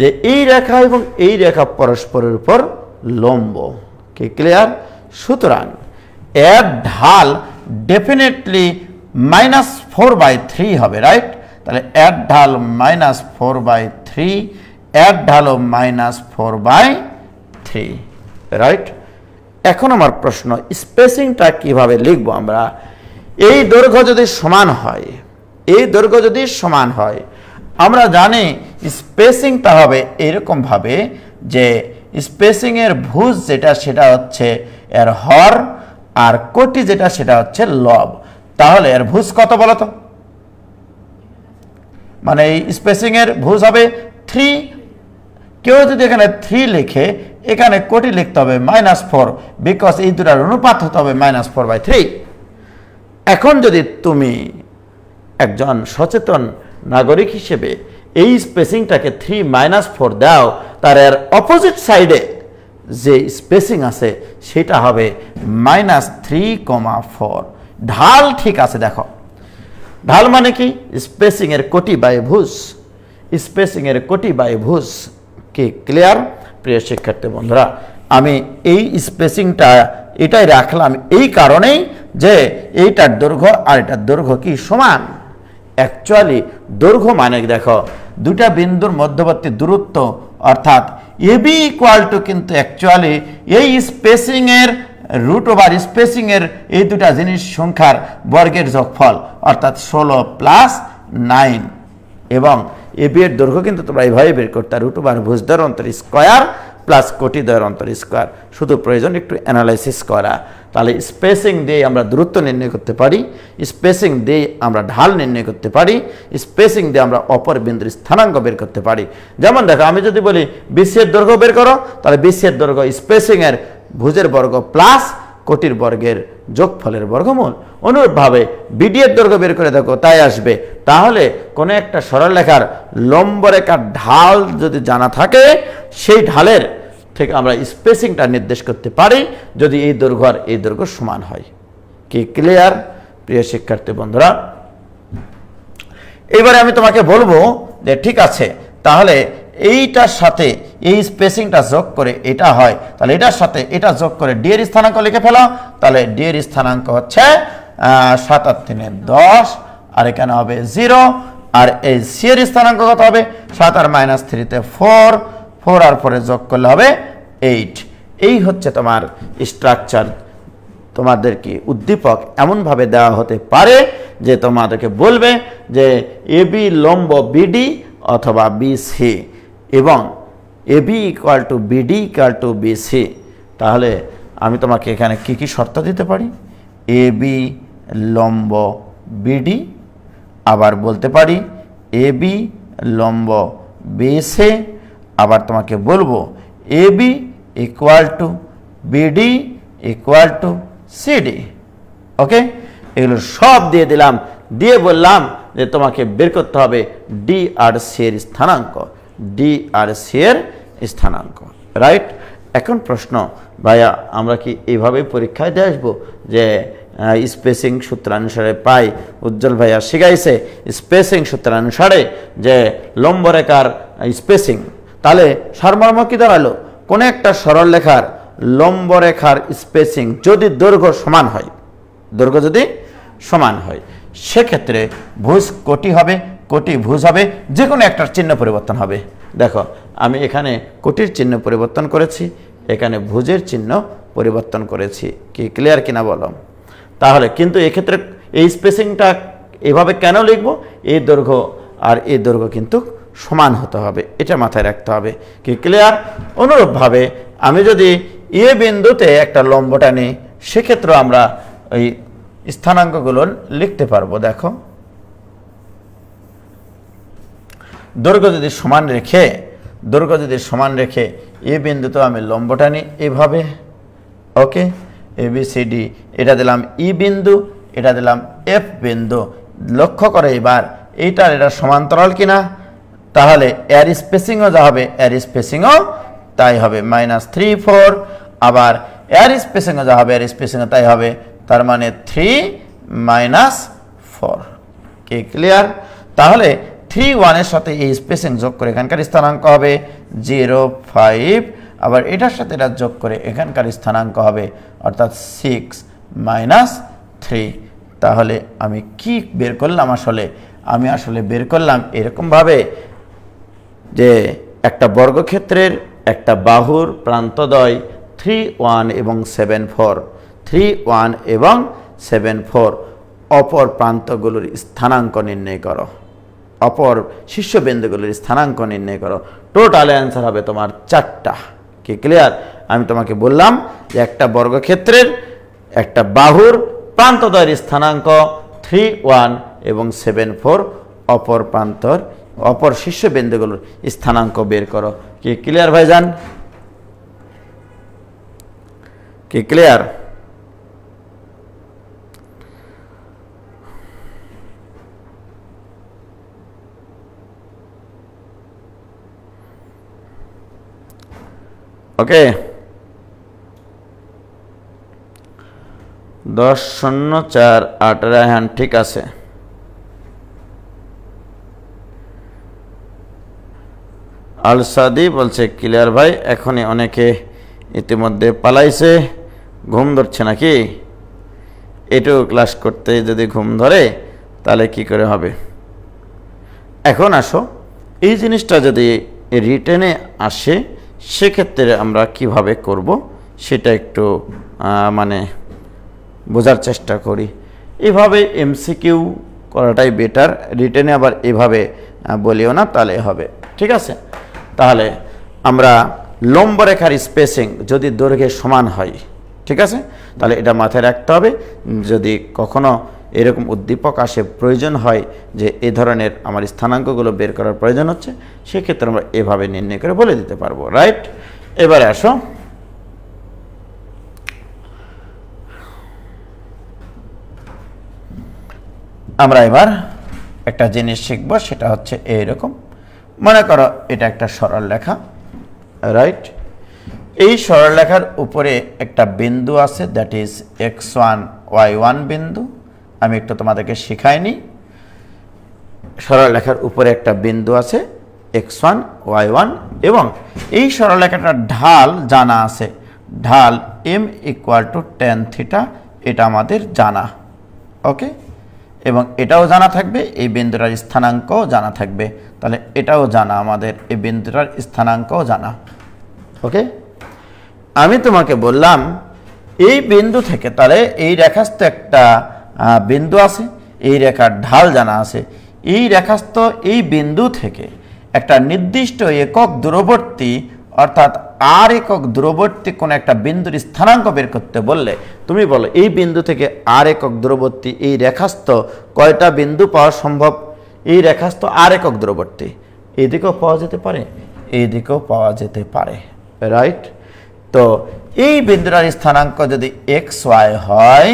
যে এই রেখা এবং এই রেখা পরস্পরের উপর লম্ব। কি ক্লিয়ার? সুতরাং এর ঢাল ডেফিনেটলি -4/3 হবে, রাইট? তাহলে এর ঢাল -4/3, এর ঢালও -4/3, রাইট? এখন আমার প্রশ্ন স্পেসিংটা কিভাবে লিখব আমরা? এই দৈর্ঘ্য যদি সমান হয়, এই দৈর্ঘ্য যদি সমান হয়, আমরা জানি স্পেসিংটা হবে এরকম ভাবে যে স্পেসিং এর ভুজ যেটা সেটা হচ্ছে এর হর আর কোটি যেটা সেটা হচ্ছে লব। তাহলে এর ভুজ কত বলো তো? মানে এই স্পেসিং এর ভুজ হবে 3। কেউ যদি এখানে 3 লিখে, এখানে কোটি লিখতে হবে -4, বিকজ এই দুটার অনুপাত হতে হবে -4/3। এখন যদি তুমি একজন সচেতন নাগরিক হিসেবে এই স্পেসিংটাকে 3 - 4 দাও, তার এর অপোজিট সাইডে যে স্পেসিং আছে সেটা হবে -3,4। ঢাল ঠিক আছে। দেখো ঢাল মানে কি? স্পেসিং এর কোটি বাই ভুজ, স্পেসিং এর কোটি বাই ভুজ। কি ক্লিয়ার প্রিয় শিক্ষার্থী বন্ধুরা? আমি এই স্পেসিংটা এটাই রাখলাম এই কারণেই যে এইটার দৈর্ঘ্য আর এটার দৈর্ঘ্য কি সমান। অ্যাকচুয়ালি দৈর্ঘ্য মানে দেখো দুটা বিন্দুর মধ্যবর্তী দূরত্ব, অর্থাৎ এবি ইকুয়াল টু কিন্তু অ্যাকচুয়ালি এই স্পেসিং এর রুট ওভার স্পেসিং এর এই দুটা জিনিস সংখ্যার বর্গের যোগফল, অর্থাৎ 16 + 9। এবং এবি এর দৈর্ঘ্য কিন্তু তোমরা এইভাবে বের করতে, রুট ওভার ভুজদ্বয়ের অন্তর স্কয়ার প্লাস কোটিদ্বয়ের অন্তর স্কয়ার। শুধু প্রয়োজন একটু অ্যানালাইসিস করা। তাহলে স্পেসিং দিয়ে আমরা দূরত্ব নির্ণয় করতে পারি, স্পেসিং দিয়ে আমরা ঢাল নির্ণয় করতে পারি, স্পেসিং দিয়ে আমরা অপর বিন্দুর স্থানাঙ্ক বের করতে পারি। যেমন দেখো আমি যদি বলি বিসি এর দৈর্ঘ্য বের করো, তাহলে বিসি এর দৈর্ঘ্য স্পেসিং এর ভুজের বর্গ প্লাস কোটির বর্গের যোগফলের বর্গমূল। অনুরূপভাবে বিডি এর দৈর্ঘ্য বের করে দেখো, তাই আসবে। তাহলে কোনো একটা সরলরেখার লম্ব রেখার ঢাল যদি জানা থাকে, সেই ঢালের থেকে আমরা স্পেসিংটা নির্দেশ করতে পারি যদি এই দৈর্ঘ্য আর এই দৈর্ঘ্য সমান হয়। কি ক্লিয়ার প্রিয় শিক্ষার্থী বন্ধুরা? এবারে আমি তোমাকে বলবো যে ঠিক আছে, তাহলে এইটার সাথে এই স্পেসিংটা যোগ করে এটা হয়, তাহলে এটার সাথে এটা যোগ করে ডি এর স্থানাঙ্ক লিখে ফেলো। তাহলে ডি এর স্থানাঙ্ক হচ্ছে 7 আর 3 10, আর এখানে হবে 0। আর এই সি এর স্থানাঙ্ক কত হবে? 7 আর -3 তে 4, 4 আর 4 যোগ করলে হবে 8। এই হচ্ছে তোমার স্ট্রাকচার। তোমাদের কি উদ্দীপক এমনভাবে দেওয়া হতে পারে যে তোমাদেরকে বলবে যে এবি লম্ব বিডি অথবা বিসি এবং AB equal to BD equal to BC. তাহলে আমি তোমাকে এখানে কি কি শর্ত দিতে পারি? এবি লম্ব বিডি, আবার বলতে পারি এবি লম্ব বিসি, আবার তোমাকে বলবো AB equal to BD equal to CD. Okay, এগুলো সব দিয়ে দিলাম, দিয়ে বললাম যে তোমাকে বের করতে হবে ডি আর সি এর স্থানাঙ্ক, ডি আর সি এর স্থানাঙ্ক, রাইট? এখন প্রশ্ন, ভাইয়া আমরা কি এইভাবেই পরীক্ষায় দিয়ে আসবো যে স্পেসিং সূত্রানুসারে পাই? উজ্জ্বল ভাইয়া শিখাইছে স্পেসিং সূত্রানুসারে যে লম্ব রেখার স্পেসিং। তাহলে সারমর্ম কি দাঁড়ালো? কোনো একটা সরলরেখার লম্ব রেখার স্পেসিং যদি দৈর্ঘ্য সমান হয়, দৈর্ঘ্য যদি সমান হয়, সেক্ষেত্রে ভুজ কোটি হবে, কোটি ভুজ হবে, যে কোনো একটার চিহ্ন পরিবর্তন হবে। দেখো আমি এখানে কোটির চিহ্ন পরিবর্তন করেছি, এখানে ভুজের চিহ্ন পরিবর্তন করেছি। কি ক্লিয়ার কিনা বলো? তাহলে কিন্তু এক্ষেত্রে এই স্পেসিংটা এভাবে কেন লিখব? এই দৈর্ঘ্য আর এই দৈর্ঘ্য কিন্তু সমান হতে হবে, এটা মাথায় রাখতে হবে। কি ক্লিয়ার? অনুরূপভাবে আমি যদি এ বিন্দুতে একটা লম্ব টানি, সেক্ষেত্রে আমরা ওই স্থানাঙ্কগুলো লিখতে পারবো। দেখো, দৈর্ঘ্য যদি সমান রেখে এ বিন্দুতে আমি লম্ব টানি এভাবে, ওকে, ABCD, এটা দিলাম ই বিন্দু, এটা দিলাম এফ বিন্দু। লক্ষ্য করে এবার এটা সমান্তরাল কিনা, তাহলে এর স্পেসিংও যা হবে এর স্পেসিংও তাই হবে -3 4, আবার এর স্পেসিংও যা হবে এর স্পেসিংও তাই হবে, তার মানে 3 - 4। কি ক্লিয়ার? তাহলে 3 1 এর সাথে এই স্পেসিং যোগ করে এখানকার স্থানাঙ্ক হবে 0 5, আবার এটার সাথে এটা যোগ করে এখানকার স্থানাঙ্ক হবে অর্থাৎ 6 - 3। তাহলে আমি কি বের করলাম? আমি আসলে বের করলাম এরকমভাবে যে একটা বর্গক্ষেত্রের একটা বাহুর প্রান্তদ্বয় 3 1 এবং 7 4, 3 1 এবং 7 4 অপর প্রান্তগুলোর স্থানাঙ্ক নির্ণয় করো, অপর শীর্ষবিন্দুগুলোর স্থানাঙ্ক নির্ণয় করো। টোটাল অ্যান্সার হবে তোমার 4টা। কি ক্লিয়ার? আমি তোমাকে বললাম যে একটা বর্গক্ষেত্রের একটা বাহুর প্রান্তদ্বয়ের স্থানাঙ্ক 3 1 এবং 7 4 অপর শীর্ষবিন্দুগুলোর স্থানাঙ্ক বের করো। কি ক্লিয়ার ভাইজান? কি ক্লিয়ার? ওকে, 10-0-4-8 রায়হান, ঠিক আছে। আলসাদি বলছে ক্লিয়ার ভাই, এখনই অনেকে ইতিমধ্যে পালাইছে, ঘুম ধরছে নাকি? এটুকু ক্লাস করতে যদি ঘুম ধরে তাহলে কি করে হবে? এখন আসো, এই জিনিসটা যদি রিটেনে আসে সেক্ষেত্রে আমরা কিভাবে করব সেটা একটু মানে বোঝার চেষ্টা করি। এভাবে এমসিকিউ করাটাই বেটার, রিটেনে আবার এভাবে বলিও না, তাহলে হবে। ঠিক আছে? তাহলে আমরা লম্ব রেখার স্পেসিং যদি দৈর্ঘ্যের সমান হয়, ঠিক আছে, তাহলে এটা মাথায় রাখতে হবে। যদি কখনো এরকম উদ্দীপক আসে, প্রয়োজন হয় যে এই ধরনের আমার স্থানাঙ্কগুলো বের করার প্রয়োজন হচ্ছে, সেক্ষেত্রে আমরা এভাবে নির্ণয় করে বলে দিতে পারবো। রাইট? এবারে আসো, আমরা এবার একটা জিনিস শিখব, সেটা হচ্ছে এইরকম। মনে করো এটা একটা সরল রেখা, রাইট? এই সরল রেখার উপরে একটা বিন্দু আছে, দ্যাট ইজ x1 y1 বিন্দু। আমি একটু তোমাদেরকে শিখাইনি। সরল রেখার উপরে একটা বিন্দু আছে x1 y1, এবং এই সরল রেখাটার ঢাল জানা আছে, ঢাল m = tan θ, এটা আমাদের জানা। ওকে, এবং এটাও জানা থাকবে, এই বিন্দুটার স্থানাঙ্কও জানা থাকবে। তাহলে এটাও জানা আমাদের, এই বিন্দুটার স্থানাঙ্কও জানা। ওকে, আমি তোমাকে বললাম এই বিন্দু থেকে, তাহলে এই রেখাস্থ একটা বিন্দু আছে, এই রেখার ঢাল জানা আছে। এই রেখাস্থ এই বিন্দু থেকে একটা নির্দিষ্ট একক দূরবর্তী, অর্থাৎ আর একক দূরবর্তী কোন একটা বিন্দুর স্থানাঙ্ক বের করতে বললে তুমি বলো এই বিন্দু থেকে আর একক দূরবর্তী এই রেখাস্থ কয়টা বিন্দু পাওয়া সম্ভব? এই রেখাস্থ আর একক দূরবর্তী, এই দিকেও পাওয়া যেতে পারে, এই দিকেও পাওয়া যেতে পারে। রাইট? তো এই বিন্দুটার স্থানাঙ্ক যদি xy হয়,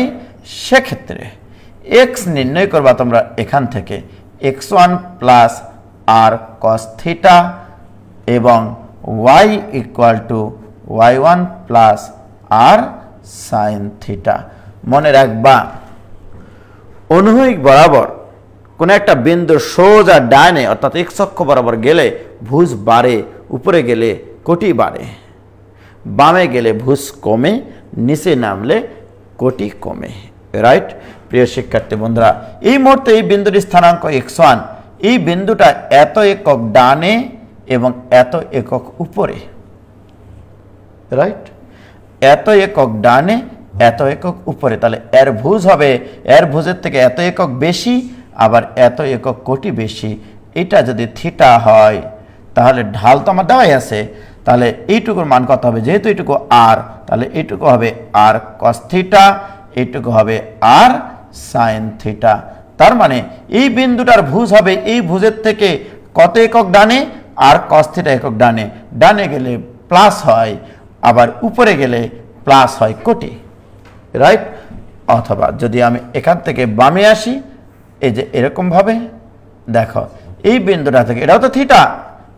সেক্ষেত্রে x নির্ণয় করবা তোমরা এখান থেকে x1 + r cos θ, এবং y = y1 + r sin θ। মনে রাখবা, অনুভূমিক বরাবর কোন একটা বিন্দু সোজা ডাইনে অর্থাৎ x অক্ষ বরাবর গেলে ভুজ বাড়ে, উপরে গেলে কোটি বাড়ে, বামে গেলে ভুজ কমে, নিচে নামলে কোটি কমে। রাইট? প্রিয় শিক্ষার্থী বন্ধুরা, এই মুহূর্তে এই বিন্দুর স্থানাঙ্ক x1, এই বিন্দুটা এত একক ডানে এবং এত একক উপরে। রাইট? এত একক ডানে, এত একক উপরে, তাহলে এর ভুজ হবে, এর ভুজের থেকে এত একক বেশি, আবার এত একক কোটি বেশি। এটা যদি থিটা হয় তাহলে ঢাল তো আমার দেওয়াই আছে, তাহলে এইটুকুর মান কত হবে, যেহেতু এইটুকু আর, তাহলে এইটুকু হবে আর কস থিটা, এইটুকু হবে আর সাইন থিটা। তার মানে এই বিন্দুটার ভুজ হবে এই ভুজের থেকে কত একক ডানে, আর কস থিটা একক ডানে। ডানে গেলে প্লাস হয়, আবার উপরে গেলে প্লাস হয় কোটে, রাইট। অথবা যদি আমি এখান থেকে বামে আসি, এই যে এরকমভাবে দেখো এই বিন্দুটা থেকে, এটাও তো থিটা,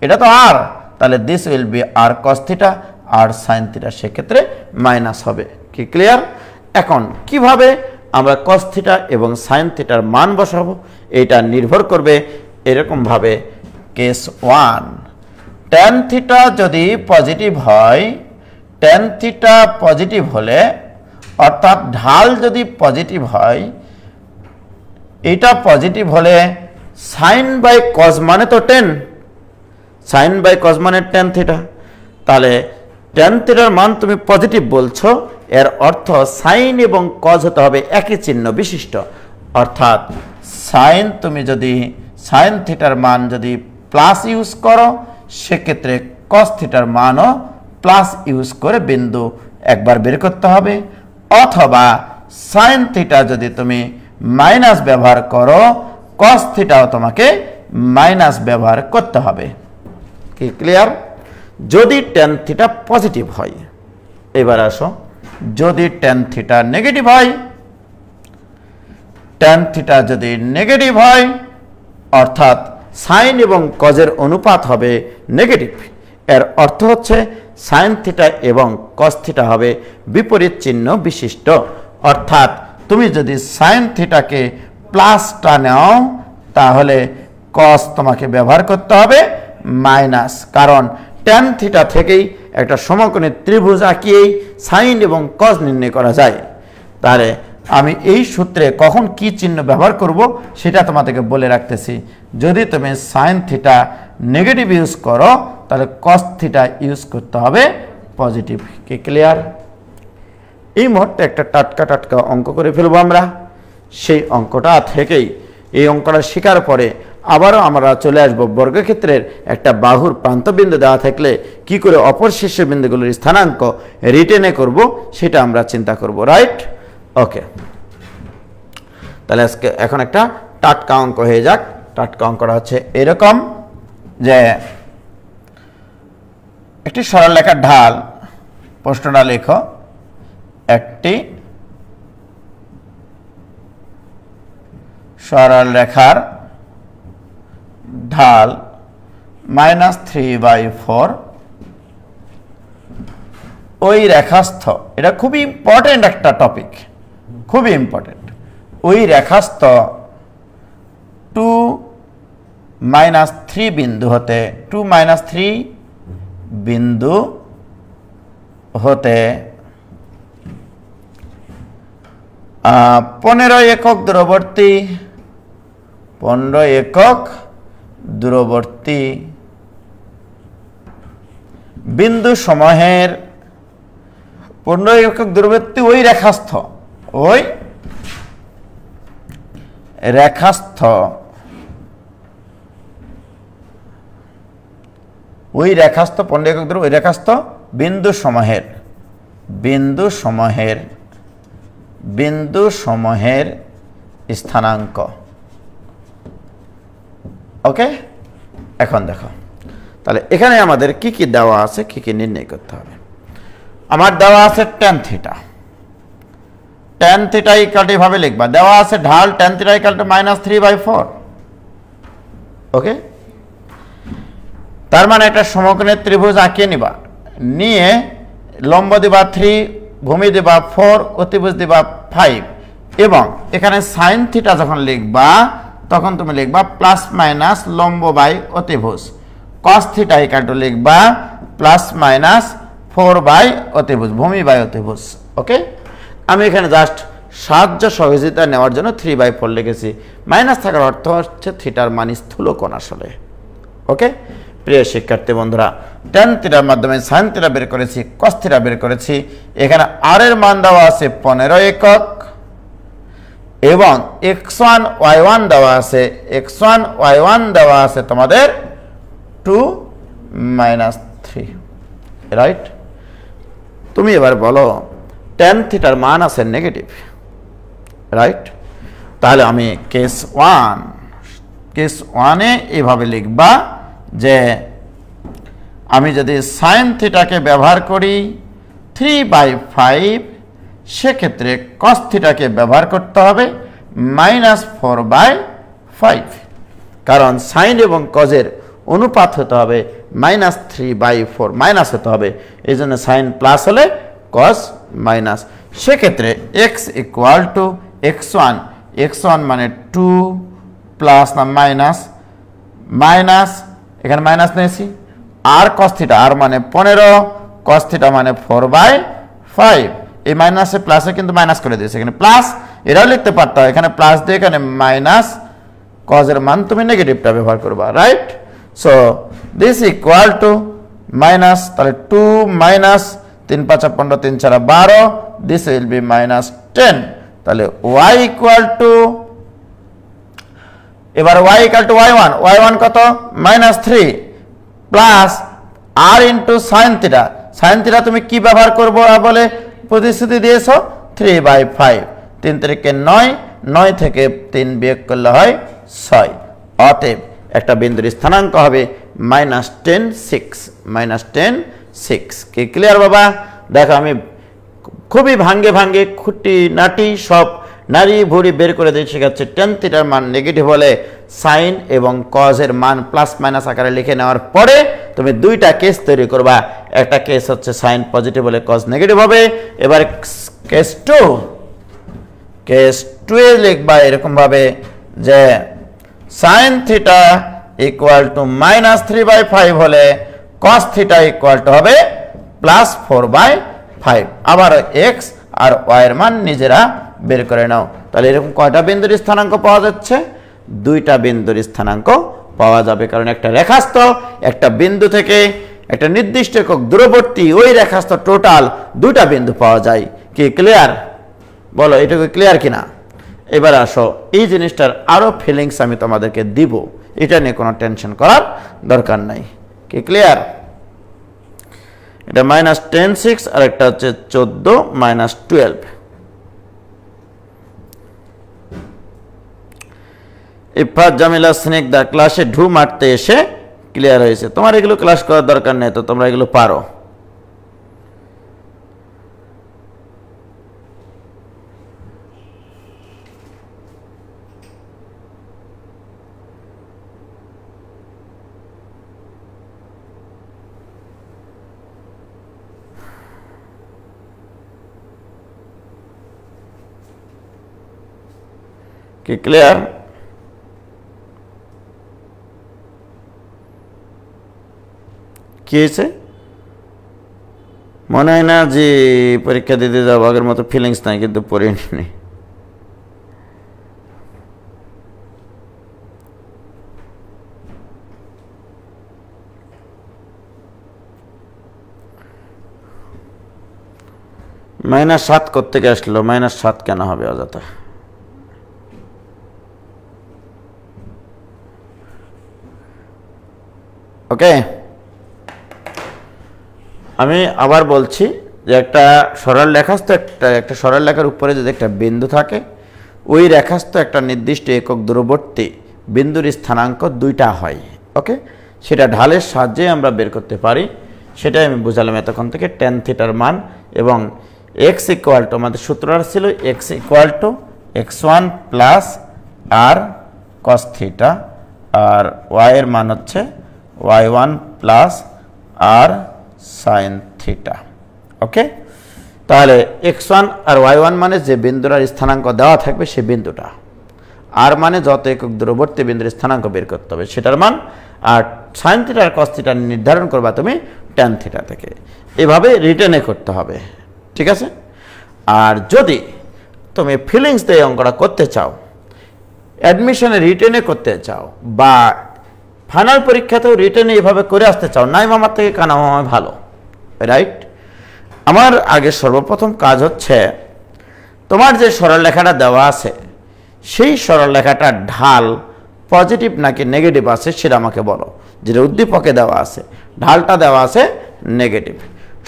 এটা তো আর, তাহলে this will be r cos theta r sine theta, সেক্ষেত্রে মাইনাস হবে। কি ক্লিয়ার? এখন কিভাবে আমরা কস থিটা এবং সাইন থিটার মান বসাবো, এটা নির্ভর করবে এরকমভাবে। কেস 1, ট্যান থিটা যদি পজিটিভ হয়, ট্যান থিটা পজিটিভ হলে অর্থাৎ ঢাল যদি পজিটিভ হয়, এটা পজিটিভ হলে সাইন বাই কজ মানে তো টেন, সাইন বাই কজ মানে ট্যান থিটা, তাহলে ট্যান থিটার মান তুমি পজিটিভ বলছো, এর অর্থ সাইন এবং কজ হতে হবে একই চিহ্ন বিশিষ্ট। অর্থাৎ সাইন, তুমি যদি সাইন থিটার মান যদি প্লাস ইউজ করো, সেক্ষেত্রে কস থিটার মানও প্লাস ইউজ করে বিন্দু একবার বের করতে হবে। অথবা সাইন থিটা যদি তুমি মাইনাস ব্যবহার করো, কস থিটাও তোমাকে মাইনাস ব্যবহার করতে হবে। কি ক্লিয়ার? যদি ট্যান থিটা পজিটিভ হয়, এবার আসো যদি ট্যান থিটা নেগেটিভ হয়, ট্যান থিটা যদি নেগেটিভ হয় অর্থাৎ সাইন এবং কজের অনুপাত হবে নেগেটিভ, এর অর্থ হচ্ছে সাইন থিটা এবং কস থিটা হবে বিপরীত চিহ্ন বিশিষ্ট। অর্থাৎ তুমি যদি সাইন থিটাকে প্লাসটা নাও, তাহলে কস তোমাকে ব্যবহার করতে হবে মাইনাস, কারণ ট্যান থিটা থেকেই একটা সমকোণী ত্রিভুজ আঁকিয়েই সাইন এবং কস নির্ণয় করা যায়। তাহলে আমি এই সূত্রে কখন কি চিহ্ন ব্যবহার করব সেটা তোমাদেরকে বলে রাখতেছি। যদি তুমি সাইন থিটা নেগেটিভ ইউজ করো, তাহলে কস থিটা ইউজ করতে হবে পজিটিভ। কি ক্লিয়ার? এই মুহূর্তে একটা টাটকা অঙ্ক করে ফেলবো আমরা। সেই অঙ্কটা থেকেই, এই অঙ্কটা শেখার পরে আবারও আমরা চলে আসবো বর্গক্ষেত্রের একটা বাহুর প্রান্তবিন্দু দেওয়া থাকলে কি করে অপর শীর্ষ বিন্দুগুলোর স্থানাঙ্ক রিটেনে করব সেটা আমরা চিন্তা করব, রাইট? ওকে, তাহলে আজকে এখন একটা টাটকা অঙ্ক হয়ে যাক। টাটকা অঙ্কটা হচ্ছে এরকম যে একটি সরল রেখার ঢাল, প্রশ্নটা লেখো, একটি সরল রেখার ঢাল -3/4, ওই রেখাস্থ, এটা খুবই ইম্পর্টেন্ট একটা টপিক, খুবই ইম্পর্টেন্ট, ওই রেখাস্থ 2-3 বিন্দু হতে 2-3 বিন্দু হতে 15 একক দূরবর্তী 15 একক দূরবর্তী বিন্দু সমূহের 15 একক দূরবর্তী ওই রেখাস্থ, ওই রেখাস্থ, ওই রেখাস্থ 15 একক দূর, ওই রেখাস্থ বিন্দু সমূহের স্থানাঙ্ক। ওকে, এখন দেখো তাহলে এখানে আমাদের কি কি দেওয়া আছে, কি কি নির্ণয় করতে হবে। আমার দেওয়া আছে tan theta, tan theta equal to এভাবে লিখবা, দেওয়া আছে ঢাল ট্যান থিটা ইকুয়াল টু -3/4। ওকে, তার মানে একটা সমকোণী ত্রিভুজ আঁকিয়ে নিবা, নিয়ে লম্ব দিবা 3, ভূমি দিবা 4, অতিভুজ দিবা 5, এবং এখানে সাইন থিটা যখন লিখবা তখন তুমি লিখবা প্লাস মাইনাস লম্ব বাই অতিভুজ, কস থিটা ইকুয়াল টু লিখবা প্লাস মাইনাস 4 বাই অতিভুজ, ভূমি বাই অতিভুজ। ওকে, আমি এখানে জাস্ট সাহায্য সহযোগিতা নেওয়ার জন্য 3/4 লিখেছি। মাইনাস থাকার অর্থ হচ্ছে থিটার মান স্থূলকোণ আসলে। ওকে, প্রিয় শিক্ষার্থী বন্ধুরা, ট্যান থিটার মাধ্যমে সাইন থিটা বের করেছি, কস থিটা বের করেছি। এখানে আর এর মান দেওয়া আছে 15 একক, এবং x1 y1 দেওয়া আছে, x1 y1 দেওয়া আছে তোমাদের 2 - 3, রাইট? তুমি এবার বলো tan থিটার মান আছে নেগেটিভ, রাইট? তাহলে আমি কেস 1 এভাবে লিখবা যে আমি যদি sin থিটাকে ব্যবহার করি 3/5, সেক্ষেত্রে cos থিটাকে ব্যবহার করতে হবে -4/5, কারণ সাইন এবং কজের অনুপাত হতে হবে -3/4, মাইনাস হতে হবে, এই জন্য সাইন প্লাস হলে কস মাইনাস। সেক্ষেত্রে x = x1 মানে 2 প্লাস না মাইনাস, এখানে মাইনাস নিয়েছি, আর cos থিটা, আর মানে 15, cos থিটা মানে 4/5, এই মাইনাসে প্লাসে কিন্তু মাইনাস করে দিয়েছে, এখানে প্লাস, এটাও লিখতে পারতো, এখানে প্লাস দিয়ে এখানে মাইনাস, কজের মান তুমি নেগেটিভটা ব্যবহার করবা, right? So this equal to minus, তাহলে 2 মাইনাস 3 5 15 3 4 12, দিস উইল বি -10, তাহলে y ইকুয়াল টু, এবার y ইকুয়াল টু y1 কত -3 plus r into sin theta তুমি কি ব্যবহার করবো বলে প্রতিশ্রুতি দিয়েছো 3/5, 3 3 9 থেকে 3 বিয়োগ করলে হয় 6, অতএব একটা বিন্দুর স্থানাঙ্ক হবে -10 6। কি ক্লিয়ার বাবা? দেখো আমি খুবই ভাঙ্গে খুঁটি নাটি সব নারী ভুড়ি বের করে দিয়ে শেখাচ্ছে। tan থিটার মান নেগেটিভ হলে সাইন এবং কজের মান প্লাস মাইনাস আকারে লিখে নেওয়ার পরে তুমি দুইটা কেস তৈরি করবা। একটা কেস হচ্ছে সাইন পজিটিভ হলে কজ নেগেটিভ হবে। এবার কেস 2 এ লিখবা এরকম ভাবে যে সাইন থিটা ইকুয়াল টু -3/5 হলে কস থিটা ইকুয়াল টু হবে +4/5। আবার এক্স আর ওয়াই এর মান নিজেরা বের করে নাও। তাহলে এরকম কয়টা বিন্দুর স্থানাঙ্ক পাওয়া যাচ্ছে? দুইটা বিন্দুর স্থানাঙ্ক পাওয়া যাবে, কারণ একটা রেখাস্থ একটা বিন্দু থেকে একটা নির্দিষ্ট একক দূরবর্তী ওই রেখাস্থ টোটাল দুইটা বিন্দু পাওয়া যায়। কি ক্লিয়ার? বলো এটুকু ক্লিয়ার কিনা? এবার আসো, এই জিনিসটার আরো ফিলিংস আমি তোমাদেরকে দিব, এটা নিয়ে কোনো টেনশন করার দরকার নাই। কি ক্লিয়ার? এটা -10 6 আর একটা হচ্ছে 14 -12। ইফাত জামিলা স্নেকদা ক্লাসে ঢু মারতে এসে ক্লিয়ার হয়েছে। তোমার এগুলো ক্লাস করার দরকার নেই, তো তোমরা এগুলো পারো। কি ক্লিয়ার? কি হয়েছে? মনে হয় না যে পরীক্ষা দিতে যাবো, আগের মতো ফিলিংস নাই, কিন্তু পড়িনি। -7 কোত্থেকে আসলো? -7 কেন হবে অযথা? ওকে, আমি আবার বলছি যে একটা সরল রেখাস্থ একটা সরল রেখার উপরে যদি একটা বিন্দু থাকে, ওই রেখাস্থ একটা নির্দিষ্ট একক দূরবর্তী বিন্দুর স্থানাঙ্ক দুইটা হয়। ওকে, সেটা ঢালের সাহায্যে আমরা বের করতে পারি। সেটাই আমি বুঝালাম এতক্ষণ থেকে। tan থিটার মান এবং x ইকুয়াল টু, আমাদের সূত্রটা ছিল x equal to x1 plus r cos theta, আর y এর মান হচ্ছে y1 plus r sin theta. Okay, তাহলে x1 আর y1 মানে যে বিন্দুটার স্থানাঙ্ক দেওয়া থাকবে সে বিন্দুটা, আর মানে যত একক দূরবর্তী বিন্দুর স্থানাঙ্ক বের করতে হবে সেটার মান, আর sin থিটা আর cos থিটা নির্ধারণ করবা তুমি tan থিটা থেকে। এভাবে রিটেনে করতে হবে, ঠিক আছে? আর যদি তুমি ফিলিংস দিয়ে অঙ্কটা করতে চাও, অ্যাডমিশনে রিটেনে করতে চাও, বা ফাইনাল পরীক্ষাতেও রিটেনে এইভাবে করে আসতে চাও, নাই মামার থেকে কানা মামা ভালো, রাইট? আমার আগে সর্বপ্রথম কাজ হচ্ছে তোমার যে সরলরেখাটা দেওয়া আছে সেই সরলরেখাটার ঢাল পজিটিভ নাকি নেগেটিভ আছে সেটা আমাকে বলো। যেটা উদ্দীপকে দেওয়া আছে, ঢালটা দেওয়া আছে নেগেটিভ।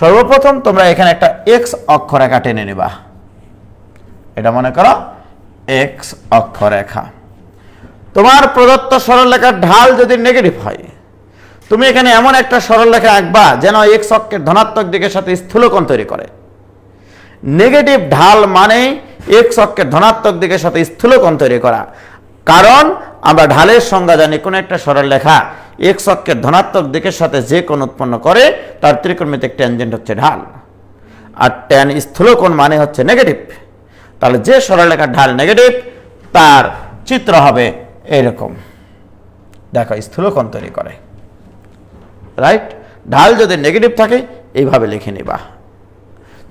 সর্বপ্রথম তোমরা এখানে একটা এক্স অক্ষরেখা টেনে নেবা। এটা মনে করো এক্স অক্ষরেখা। তোমার প্রদত্ত সরলরেখার ঢাল যদি নেগেটিভ হয়, তুমি এখানে এমন একটা সরলরেখা আঁকবা যেন এক্স অক্ষের ধনাত্মক দিকের সাথে স্থূলকোণ তৈরি করে। নেগেটিভ ঢাল মানে এক্স অক্ষের ধনাত্মক দিকের সাথে স্থূলকোণ তৈরি করা। কারণ আমরা ঢালের সংজ্ঞা জানি, কোন একটা সরলরেখা এক্স অক্ষের ধনাত্মক দিকের সাথে যে কোণ উৎপন্ন করে তার ত্রিকোণমিতিক ট্যানজেন্ট হচ্ছে ঢাল, আর ট্যান স্থূলকোণ মানে হচ্ছে নেগেটিভ। তাহলে যে সরলরেখার ঢাল নেগেটিভ তার চিত্র হবে এরকম। দেখো স্থূলকোণ তৈরি করে, রাইট? ঢাল যদি নেগেটিভ থাকে এইভাবে লিখে নিবা,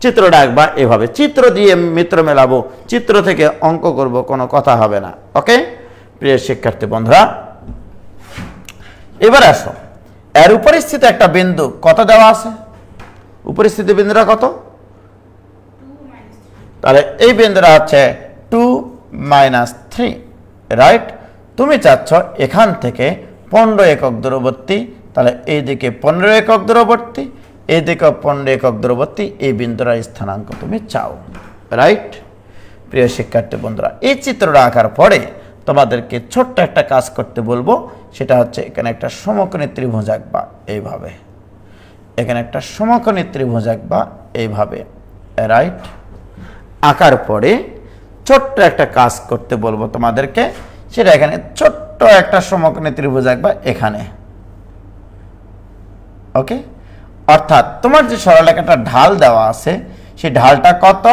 চিত্রটা আঁকবা এভাবে। চিত্র দিয়ে মিত্র মেলাবো, চিত্র থেকে অঙ্ক করব, কোনো কথা হবে না। ওকে প্রিয় শিক্ষার্থী বন্ধুরা, এবার আসো এর উপরিস্থিত একটা বিন্দু কত দেওয়া আছে? উপরিস্থিত বিন্দুটা কত? তাহলে এই বিন্দুটা হচ্ছে 2 - 3, রাইট? তুমি চাচ্ছ এখান থেকে 15 একক দূরবর্তী, তাহলে এইদিকে 15 একক দূরবর্তী, এইদিকে 15 একক দূরবর্তী এই বিন্দুর স্থানাঙ্ক তুমি চাও, রাইট? প্রিয় শিক্ষার্থী বন্ধুরা, এই চিত্রটা আঁকার পরে তোমাদেরকে ছোট্ট একটা কাজ করতে বলবো, সেটা হচ্ছে এখানে একটা সমকোণী ত্রিভুজ আঁকবা এইভাবে। এখানে একটা সমকোণী ত্রিভুজ আঁকবা এইভাবে, রাইট? আঁকার পরে ছোট্ট একটা কাজ করতে বলবো তোমাদেরকে, সেটা এখানে ছোট্ট একটা সমকোণী ত্রিভুজ আঁকবা এখানে। ওকে, অর্থাৎ তোমার যে সরলরেখাটা ঢাল দেওয়া আছে সেই ঢালটা কত?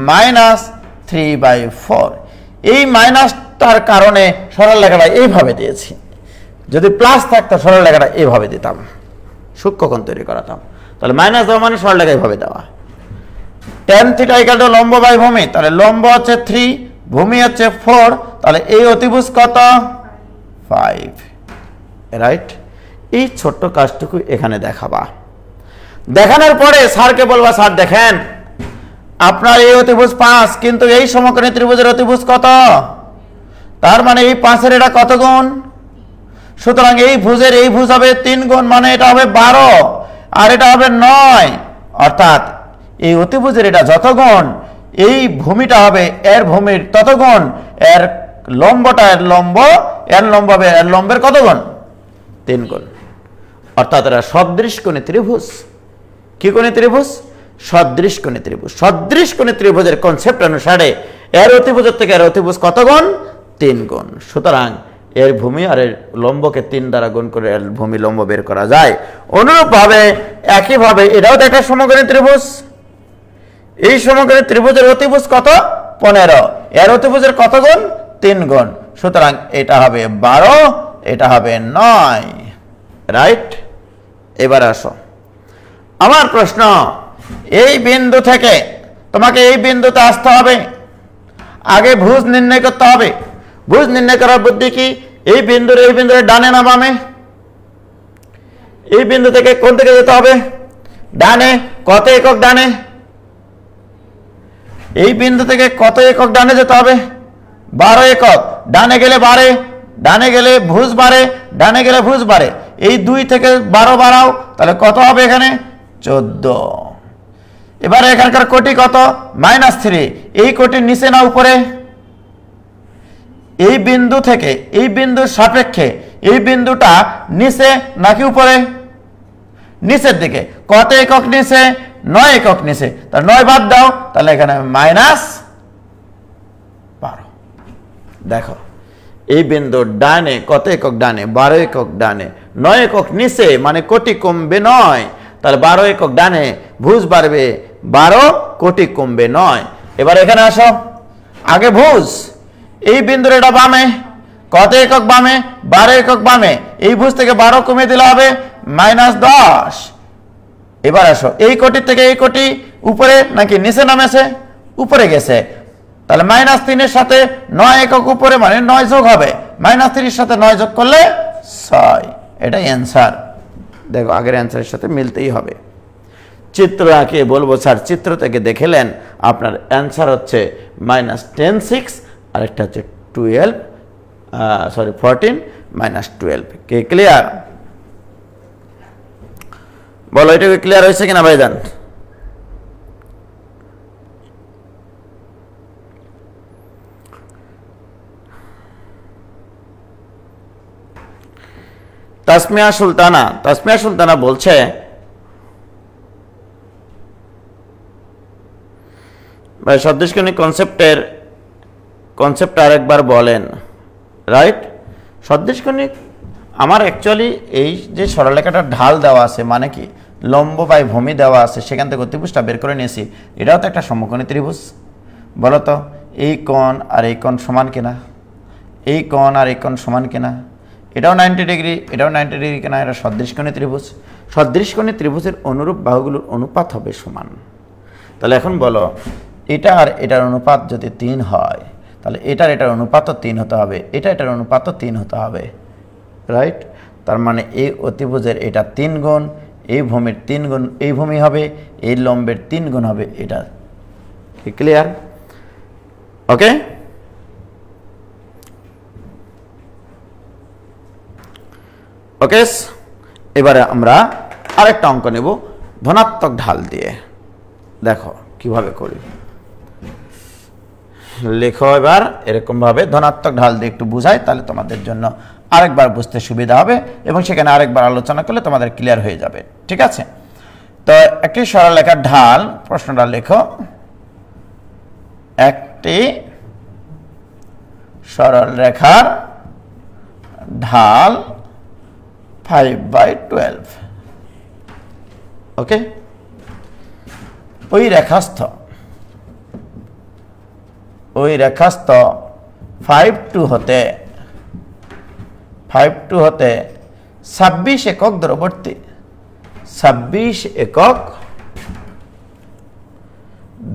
-3/4। এই মাইনাসটার কারণে সরলরেখাটা এইভাবে দিয়েছি। যদি প্লাস থাকতো সরলরেখাটা এইভাবে দিতাম, সূক্ষ্মকোণ তৈরি করাতাম। তাহলে মাইনাস দেওয়া মানে সরলরেখা এইভাবে দেওয়া। tan θ = লম্ব বাই ভূমি, তাহলে লম্ব হচ্ছে 3, ভূমি হচ্ছে 4, তাহলে এই অতিভুজ কত? 5, রাইট? এই ছোট্ট কাজটুকু এখানে দেখাবা। দেখানোর পরে স্যারকে বলবা, স্যার দেখেন আপনার এই অতিভুজ 5, কিন্তু এই সমকোণী ত্রিভুজের অতিভুজ কত? তার মানে এই 5-এর এটা কত গুণ? সুতরাং এই ভুজের এই ভুজ হবে 3 গুণ, মানে এটা হবে 12 আর এটা হবে 9। অর্থাৎ এই অতিভুজের এটা যত গুণ, এই ভূমিটা হবে এর ভূমির তত গুণ, এর লম্বটা এর লম্ব, এর লম্ব হবে এর লম্বের কত গুণ? 3 গুণ। অর্থাৎ এরা সদৃশকোণী ত্রিভুজ। কি কোণী ত্রিভুজ? সদৃশকোণী ত্রিভুজ। সদৃশকোণী ত্রিভুজের কনসেপ্ট অনুসারে এর অতিভুজের থেকে এর অতিভুজ কত গুণ? 3 গুণ। সুতরাং এর ভূমি আর এর লম্বকে 3 দ্বারা গুণ করে এর ভূমি লম্ব বের করা যায়। অনুরূপভাবে একইভাবে এটাও তো একটা সমকোণী ত্রিভুজ। এই সমকোণী ত্রিভুজের অতিভুজ কত? 15, এর অতিভুজের কত গুণ? 3 গুণ। সুতরাং এটা হবে 12, এটা হবে 9, রাইট? এবার আসো আমার প্রশ্ন, এই বিন্দু থেকে তোমাকে এই বিন্দুতে আসতে হবে, আগে ভুজ নির্ণয় করতে হবে। ভুজ নির্ণয় করার বুদ্ধি কি? এই বিন্দুর ডানে না বামে? এই বিন্দু থেকে কোন দিকে যেতে হবে? ডানে। কত একক ডানে? এই বিন্দু থেকে কত একক ডানে যেতে হবে? 12 একক। ডানে গেলে 12, ডানে গেলে ভুজ 12, ডানে গেলে ভুজ 12। এই 2 থেকে 12 বাড়াও, তাহলে কত হবে এখানে? 14। এবারে এখানকার কোটি কত? -3। এই কোটির নিচে না উপরে? এই বিন্দু থেকে এই বিন্দুর সাপেক্ষে এই বিন্দুটা নিচে নাকি উপরে? নিচের দিকে। কত একক নিচে? 9 একক নিচে। তাহলে 9 বাদ দাও, তাহলে এখানে -12। দেখো এই বিন্দুর ডানে কত একক ডানে? 12 একক ডানে। 9 একক নিচে মানে কোটি কমবে 9, তাহলে 12 একক ডানে, ভুজ বাড়বে 12, কোটি কমবে 9। এবার এখানে আসো, আগে ভুজ। এই বিন্দুর এটা বামে, কত একক বামে? 12 একক বামে। এই ভুজ থেকে 12 কমিয়ে দিলে হবে -10। এবার আসো, এই কোটির থেকে এই কোটি উপরে নাকি নিচে নামেছে? উপরে গেছে। তাহলে -3 এর সাথে 9 একক উপরে মানে 9 যোগ হবে, -3 এর সাথে 9 যোগ করলে 6। এটাই অ্যান্সার। দেখো আগের অ্যান্সারের সাথে মিলতেই হবে। চিত্র আঁকে বলবো স্যার চিত্র থেকে দেখেলেন আপনার অ্যান্সার হচ্ছে -10 6 আরেকটা হচ্ছে 14 মাইনাস 12। কে ক্লিয়ার? বলো এটা ক্লিয়ার হয়েছে কিনা ভাইজান? তাসমিয়া সুলতানা বলছে ভাই সদৃশকোণিক কনসেপ্ট আরেকবার বলেন। রাইট, সদৃশকোণিক আমার অ্যাকচুয়ালি এই যে সরলরেখাটার ঢাল দেওয়া আছে মানে কি লম্ব বাই ভূমি দেওয়া আছে, সেখান থেকে অতিভুজটা বের করে নিয়েছি। এটাও তো একটা সমকোণী ত্রিভুজ। বলো তো এই কোণ আর এই কোণ সমান কিনা, এই কোণ আর এই কোণ সমান কিনা, এটাও 90 ডিগ্রি, এটাও 90 ডিগ্রি কিনা, এটা সদৃশকোণী ত্রিভুজ। সদৃশকোণী ত্রিভুজের অনুরূপ বাহুগুলোর অনুপাত হবে সমান। তাহলে এখন বলো এটা আর এটার অনুপাত যদি 3 হয় তাহলে এটার অনুপাতও 3 হতে হবে, এটার অনুপাতও 3 হতে হবে। রাইট, তার মানে এই অতিভুজের এটা 3 গুণ, এই ভূমির 3 গুণ এই ভূমি হবে, এই লম্বের 3 গুণ হবে এটা। ক্লিয়ার? ওকে, ওকে। এবারে আমরা আরেকটা অঙ্ক নেব ধনাত্মক ঢাল দিয়ে। দেখো কিভাবে করি, লেখো এবার এরকম ভাবে ধনাত্মক ঢাল দিয়ে একটু বুঝাই, তাহলে তোমাদের জন্য আরেকবার বুঝতে সুবিধা হবে এবং সেখানে আরেকবার আলোচনা করলে তোমাদের ক্লিয়ার হয়ে যাবে। ঠিক আছে, তো একটি সরলরেখার ঢাল, প্রশ্নটা লেখো, একটি সরলরেখার ঢাল 5/12। ওকে, ওই রেখাস্থ 5-2 হতে 26 একক দূরবর্তী, 26 একক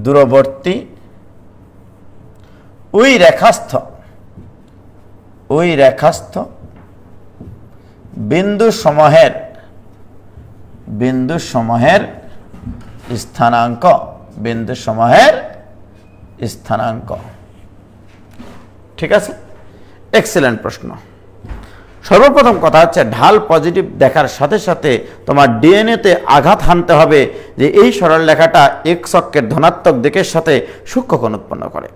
দূরবর্তী ওই রেখাস্থ বিন্দু সমূহের স্থানাঙ্ক। ঠিক আছে, এক্সেলেন্ট প্রশ্ন। সর্বপ্রথম কথা হচ্ছে ঢাল পজিটিভ দেখার সাথে সাথে তোমার ডিএনএতে আঘাত হানতে হবে যে এই সরলরেখাটা এক্স অক্ষের ধনাত্মক দিকের সাথে সূক্ষ্ম কোণ উৎপন্ন করে।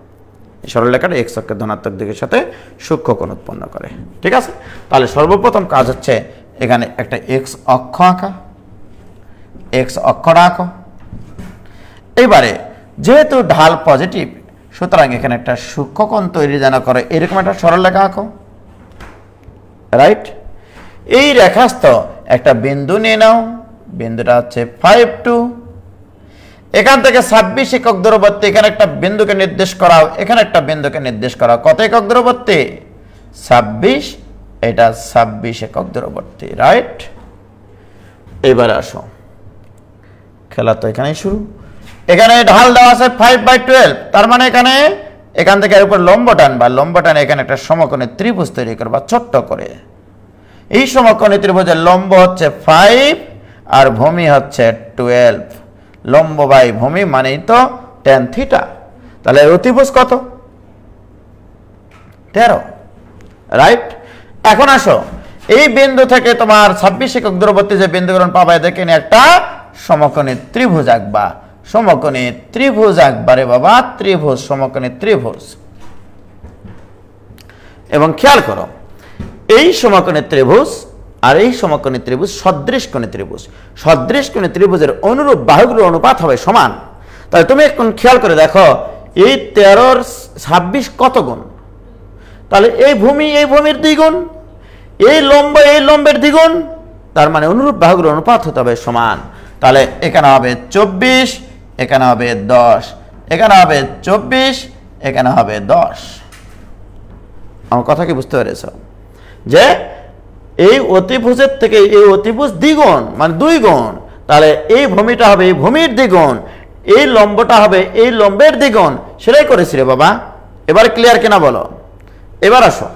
এই সরলরেখাটা এক্স অক্ষের ধনাত্মক দিকের সাথে সূক্ষ্ম কোণ উৎপন্ন করে। ঠিক আছে, তাহলে সর্বপ্রথম কাজ হচ্ছে এখানে একটা এক্স অক্ষটা আঁকো। এবারে যেহেতু ঢাল পজিটিভ সুতরাং এখানে একটা সূক্ষ্মকোণ তৈরি যেন করে এরকম একটা সরলরেখা আঁকো। রাইট, এই রেখাস্থ একটা বিন্দু নিয়ে নাও, বিন্দুটা হচ্ছে 5-2। এখান থেকে 26 একক দূরবর্তী এখানে একটা বিন্দুকে নির্দেশ করাও, এখানে একটা বিন্দুকে নির্দেশ করাও। কত একক দূরবর্তী? 26, এটা 26 একক দূরবর্তী। রাইট, এবারে আসো, খেলা তো এখানেই শুরু। এখানে ঢাল দেওয়া আছে 5/12, তার মানে এখান থেকে এর উপর লম্ব টানবা, এখানে একটা সমকোণী ত্রিভুজ তৈরি করবা ছোট্ট করে। এই সমকোণী ত্রিভুজের লম্ব হচ্ছে 5 আর ভূমি হচ্ছে 12। লম্ব বাই ভূমি মানেই তো tan থিটা। তাহলে অতিভুজ কত? 13। রাইট, এখন আসো এই বিন্দু থেকে তোমার 26 একক দূরবর্তী যে বিন্দুগুলো পাবা এদেরকে নিয়ে একটা সমকোণী ত্রিভুজ আঁকবা। সমকোণী ত্রিভুজ আঁকবারে বাবা, ত্রিভুজ, সমকোণী ত্রিভুজ। এবং খেয়াল করো এই সমকোণী ত্রিভুজ আর এই সমকোণী ত্রিভুজ সদৃশকোণী ত্রিভুজ। সদৃশকোণী ত্রিভুজের অনুরূপ বাহুগুলোর অনুপাত হবে সমান। তাহলে তুমি এখন খেয়াল করে দেখো এই 13 26 কত গুণ? তাহলে এই ভূমির দ্বিগুণ, এই লম্বের দ্বিগুণ, তার মানে অনুরূপ বাহুগুলোর অনুপাত হতে হবে সমান। তাহলে এখানে হবে 24, এখানে হবে 10, এখানে হবে 24, এখানে হবে 10। আমার কথা কি বুঝতে পেরেছ? যে এই অতিভুজের থেকে এই অতিভুজ দ্বিগুণ মানে 2 গুণ, তাহলে এই ভূমিটা হবে এই ভূমির দ্বিগুণ, এই লম্বটা হবে এই লম্বের দ্বিগুণ। সেটাই করেছি রে বাবা। এবার ক্লিয়ার কিনা বলো? এবার আসো,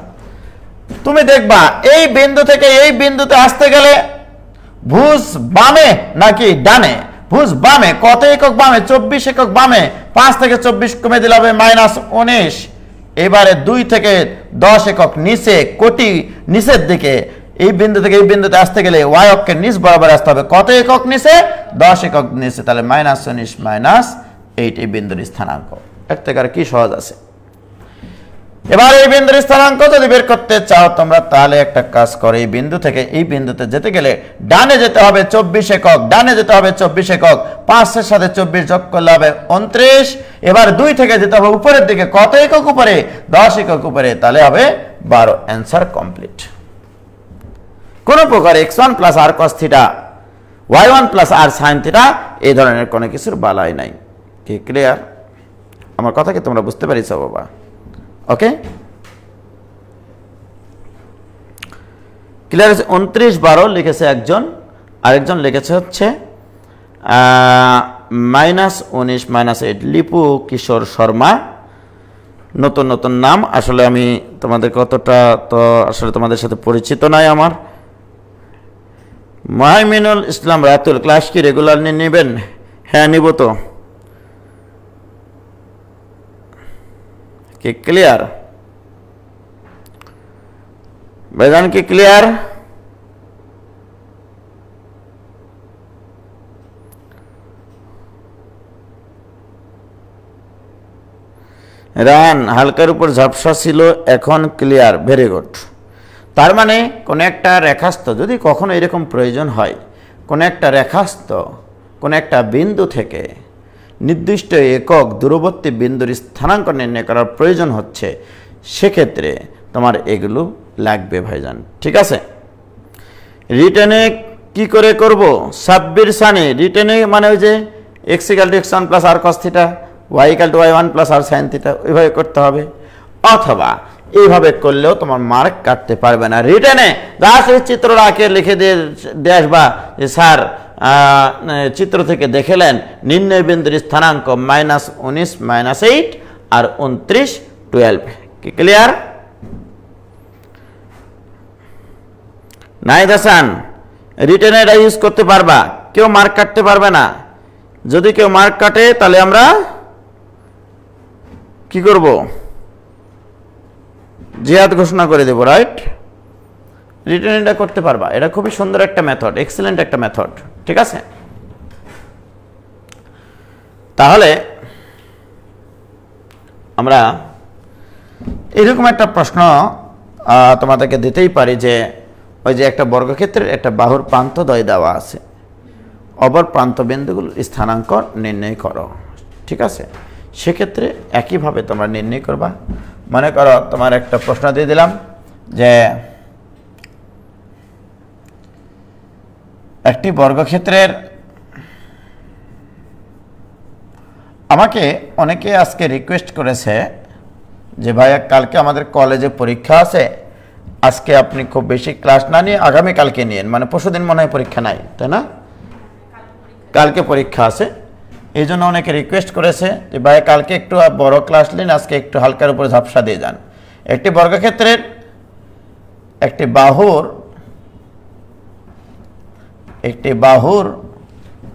তুমি দেখবা এই বিন্দু থেকে এই বিন্দুতে আসতে গেলে ভুজ বামে নাকি ডানে? ভুজ বামে। কত একক বামে? 24 একক বামে। 5 থেকে 24 কমে দিলে হবে -19। এবারে 2 থেকে 10 একক নিচে কোটি নিচের দিকে এই বিন্দু থেকে এই বিন্দুতে আসতে গেলে y অক্ষের নিচ বরাবর আসতে হবে কত একক নিচে 10 একক নিচে তাহলে -19 -8 এই বিন্দুর স্থানাঙ্ক এর থেকে আর কি সহজ আছে এবার এই বিন্দুর স্থানাঙ্ক যদি বের করতে চাও তোমরা তাহলে একটা কাজ করো এই বিন্দু থেকে এই বিন্দুতে যেতে গেলে ডানে যেতে হবে 24 একক ডানে যেতে হবে 24 একক 5 এর সাথে 24 যোগ করলে হবে 29 এবার 2 থেকে যেতে হবে উপরের দিকে কত একক উপরে 10 একক উপরে তাহলে হবে 12 অ্যানসার কমপ্লিট কোন প্রকার x1 + r cos θ y1 + r sin θ এই ধরনের কোনো কিছুর বালাই নাই কি ক্লিয়ার আমার কথা কি তোমরা বুঝতে পারিছো বাবা ওকে ক্লিয়ার আছে 29 12 লিখেছে একজন আরেকজন লিখেছে হচ্ছে -19 -8 লিপু কিশোর শর্মা নতুন নতুন নাম আসলে আমি তোমাদের কতটা তো আসলে তোমাদের সাথে পরিচিত নাই আমার মাহমিনুল ইসলাম রাতুল ক্লাস কি রেগুলার নেবেন হ্যাঁ নিব তো কি ক্লিয়ার ভাইজান কি ক্লিয়ার রান হালকার উপর ঝাপসা ছিল এখন ক্লিয়ার ভেরি গুড তার মানে কোন একটা রেখাস্থ যদি কখনো এরকম প্রয়োজন হয় কোন একটা রেখাস্থ কোন একটা বিন্দু থেকে নির্দিষ্ট একক দূরবর্তী বিন্দুর স্থানাঙ্ক নির্ণয় করার প্রয়োজন হচ্ছে সেক্ষেত্রে তোমার এগুলো লাগবে ভাইজান ঠিক আছে রিটেনে কি করে করব সাব্বির সানি রিটেনে মানে ওই যে x = x1 + r cos θ y = y1 + r sin θ ওইভাবে করতে হবে অথবা এইভাবে করলেও তোমার মার্ক কাটতে পারবে না রিটেনে জাস্ট এই চিত্র আঁকে লিখে দিয়ে আসবা যে স্যার চিত্র থেকে দেখলেন নির্ণয় বিন্দুর স্থানাঙ্ক -19 -8 আর 29 12 কি ক্লিয়ার নাইদ হাসান রিটেনে এটা ইউজ করতে পারবা কেউ মার্ক কাটতে পারবে না যদি কেউ মার্ক কাটে তাহলে আমরা কি করব জিহাদ ঘোষণা করে দেব রাইট রিটেন এটা করতে পারবা এটা খুবই সুন্দর একটা মেথড এক্সিলেন্ট একটা মেথড ঠিক আছে তাহলে আমরা এরকম একটা প্রশ্ন তোমাদেরকে দিতেই পারি যে ওই যে একটা বর্গক্ষেত্রের একটা বাহুর প্রান্তদ্বয় দেওয়া আছে অপর প্রান্ত বিন্দুগুলোর স্থানাঙ্ক নির্ণয় করো ঠিক আছে সেক্ষেত্রে একইভাবে তোমরা নির্ণয় করবা মনে করো তোমার একটা প্রশ্ন দিয়ে দিলাম যে একটি বর্গক্ষেত্রের আমাকে অনেকে আজকে রিকোয়েস্ট করেছে যে ভাইয়া কালকে আমাদের কলেজে পরীক্ষা আছে আজকে আপনি খুব বেশি ক্লাস না নিয়ে আগামী কালকে নিয়েন মানে পরশুদিন মনে হয় পরীক্ষা নাই তাই না কালকে পরীক্ষা আছে এই জন্য অনেকে রিকোয়েস্ট করেছে যে ভাই কালকে একটু বড় ক্লাস নিন আজকে একটু হালকার উপর ঝাপসা দিয়ে যান একটি বর্গক্ষেত্রের একটি বাহুর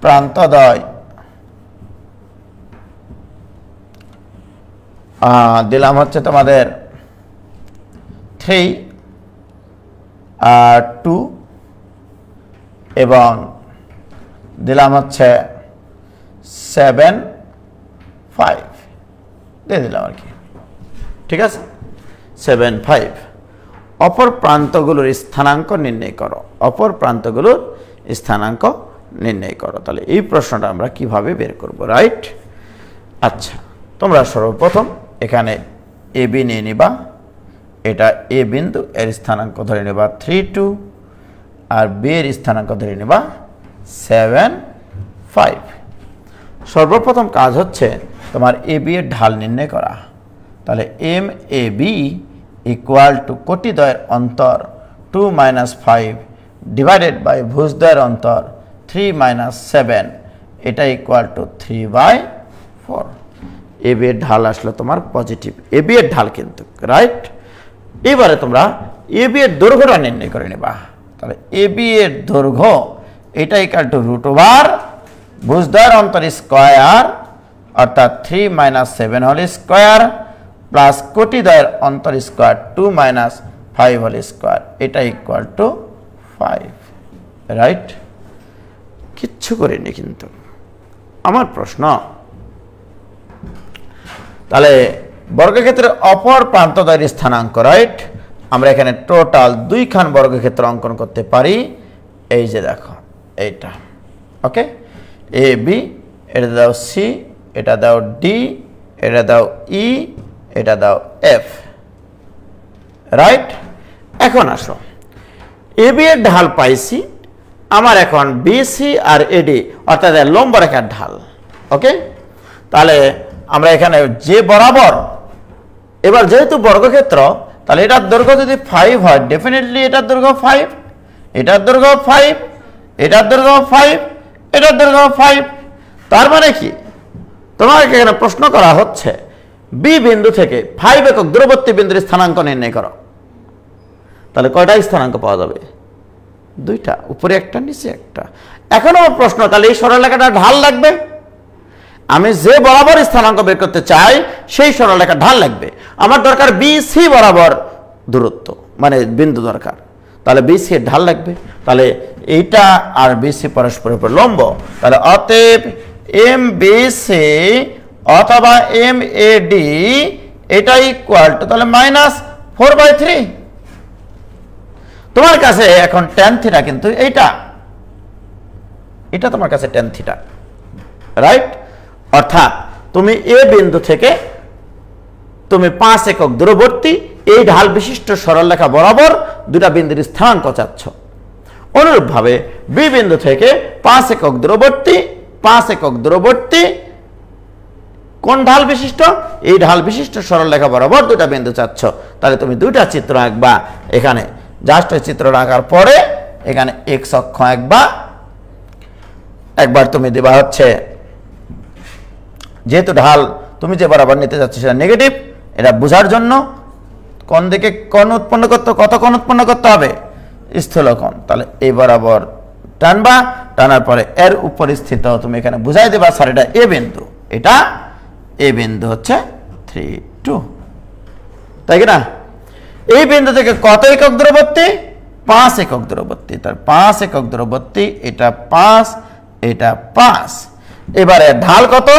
প্রান্তদ্বয় দিলাম হচ্ছে তোমাদের 3 আর 2 এবং দিলাম হচ্ছে 7 5 দিয়ে দিলাম আর কি ঠিক আছে 7 5 অপর প্রান্তগুলোর স্থানাঙ্ক নির্ণয় করো অপর প্রান্তগুলোর স্থানাঙ্ক নির্ণয় করো তাহলে এই প্রশ্নটা আমরা কিভাবে বের করব রাইট আচ্ছা তোমরা সর্বপ্রথম এখানে এ বি নিয়ে নিবা এটা এ বিন্দু এর স্থানাঙ্ক ধরে নেবা 3 2 আর বি এর স্থানাঙ্ক ধরে নেবা 7 5 সর্বপ্রথম কাজ হচ্ছে তোমার এ বি এর ঢাল নির্ণয় করা তাহলে M A B equal to কোটিদ্বয়ের অন্তর 2 - 5 ডিভাইডেড বাই ভুজদ্বয়ের অন্তর 3 - 7 এটা ইকুয়াল টু 3/4 এ বি এর ঢাল আসলে তোমার পজিটিভ এ বি এর ঢাল কিন্তু রাইট এবারে তোমরা এ বি এর দৈর্ঘ্যটা নির্ণয় করে নেবা তাহলে এ বি এর দৈর্ঘ্য এটা ইকুয়াল টু √ওভার ভুজদ্বয়ের অন্তর স্কয়ার অর্থাৎ 3 - 7 হোল স্কয়ার প্লাস কোটিদ্বয়ের অন্তর স্কোয়ার 2 মাইনাস 5 হোল স্কোয়ার, এটা ইকুয়াল টু 5, রাইট? কিচ্ছু করিনি কিন্তু। আমার প্রশ্ন, তাহলে বর্গক্ষেত্রের অপর প্রান্তদ্বয়ের স্থানাঙ্ক, রাইট? আমরা এখানে টোটাল 2 খান বর্গক্ষেত্র অঙ্কন করতে পারি। এই যে দেখো এইটা, ওকে, এ বি, এটা দাও সি, এটা দাও ডি, এটা দাও ই, এটা দাও এফ, রাইট? এখন আসো, এ বি এর ঢাল পাইছি, আমার এখন বিসি আর এডি অর্থাৎ লম্ব রেখার ঢাল, ওকে? তাহলে আমরা এখানে যে বরাবর, এবার যেহেতু বর্গক্ষেত্র, তাহলে এটার দৈর্ঘ্য যদি 5 হয়, ডেফিনেটলি এটার দৈর্ঘ্য 5, এটার দৈর্ঘ্য 5, এটার দৈর্ঘ্য 5, এটার দৈর্ঘ্য 5। তার মানে কি, তোমাকে এখানে প্রশ্ন করা হচ্ছে বি বিন্দু থেকে 5 একক দূরবর্তী বিন্দুর স্থানাঙ্ক নির্ণয় করো। তাহলে কয়টা স্থানাঙ্ক পাওয়া যাবে? 2টা, উপরে একটা নিচে একটা। এখন আমার প্রশ্ন, তাহলে এই সরলরেখাটা ঢাল লাগবে। আমি যে বরাবর স্থানাঙ্ক বের করতে চাই সেই সরলরেখার ঢাল লাগবে। আমার দরকার বিসি বরাবর দূরত্ব, মানে বিন্দু দরকার, তাহলে বিসি এর ঢাল লাগবে। তাহলে এইটা আর বিসি পরস্পরের উপর লম্ব, তাহলে অতএব এম বিসি অথবা এম এ ডি এটা ইকুয়াল টু তাহলে -4/3। তোমার কাছে এখন tan থিটা, কিন্তু এটা তোমার কাছে tan থিটা, রাইট? অর্থাৎ তুমি এ বিন্দু থেকে তুমি 5 একক দূরবর্তী এই ঢাল বিশিষ্ট সরলরেখা বরাবর 2টা বিন্দুর স্থানাঙ্ক চাচ্ছ। অনুরূপভাবে বি বিন্দু থেকে 5 একক দূরবর্তী কোন ঢাল বিশিষ্ট? এই ঢাল বিশিষ্ট সরলরেখা বরাবর 2টা বিন্দু চাচ্ছ। তাহলে তুমি 2টা চিত্র আঁকবা। এখানে জাস্ট চিত্র আঁকার পরে এখানে এক্স অক্ষ আঁকবা। একবার তুমি দেবা হচ্ছে, যেহেতু ঢাল তুমি যে বরাবর নিতে যাচ্ছ সেটা নেগেটিভ, এটা বোঝার জন্য কোন দিকে কোণ উৎপন্ন করতে, কত কোণ উৎপন্ন করতে হবে? স্থূলকোণ। তাহলে এই বরাবর টানবা, টানার পরে এর উপর স্থিত তুমি এখানে বুঝাই দেবা, স্যার এটা এ বিন্দু, এটা এ বিন্দু হচ্ছে 3, 2, তাই কি না? এই বিন্দু থেকে কত একক দূরবর্তী? 5 একক দূরবর্তী। তার 5 একক দূরবর্তী, এটা 5, এটা 5। এবারে ঢাল কত?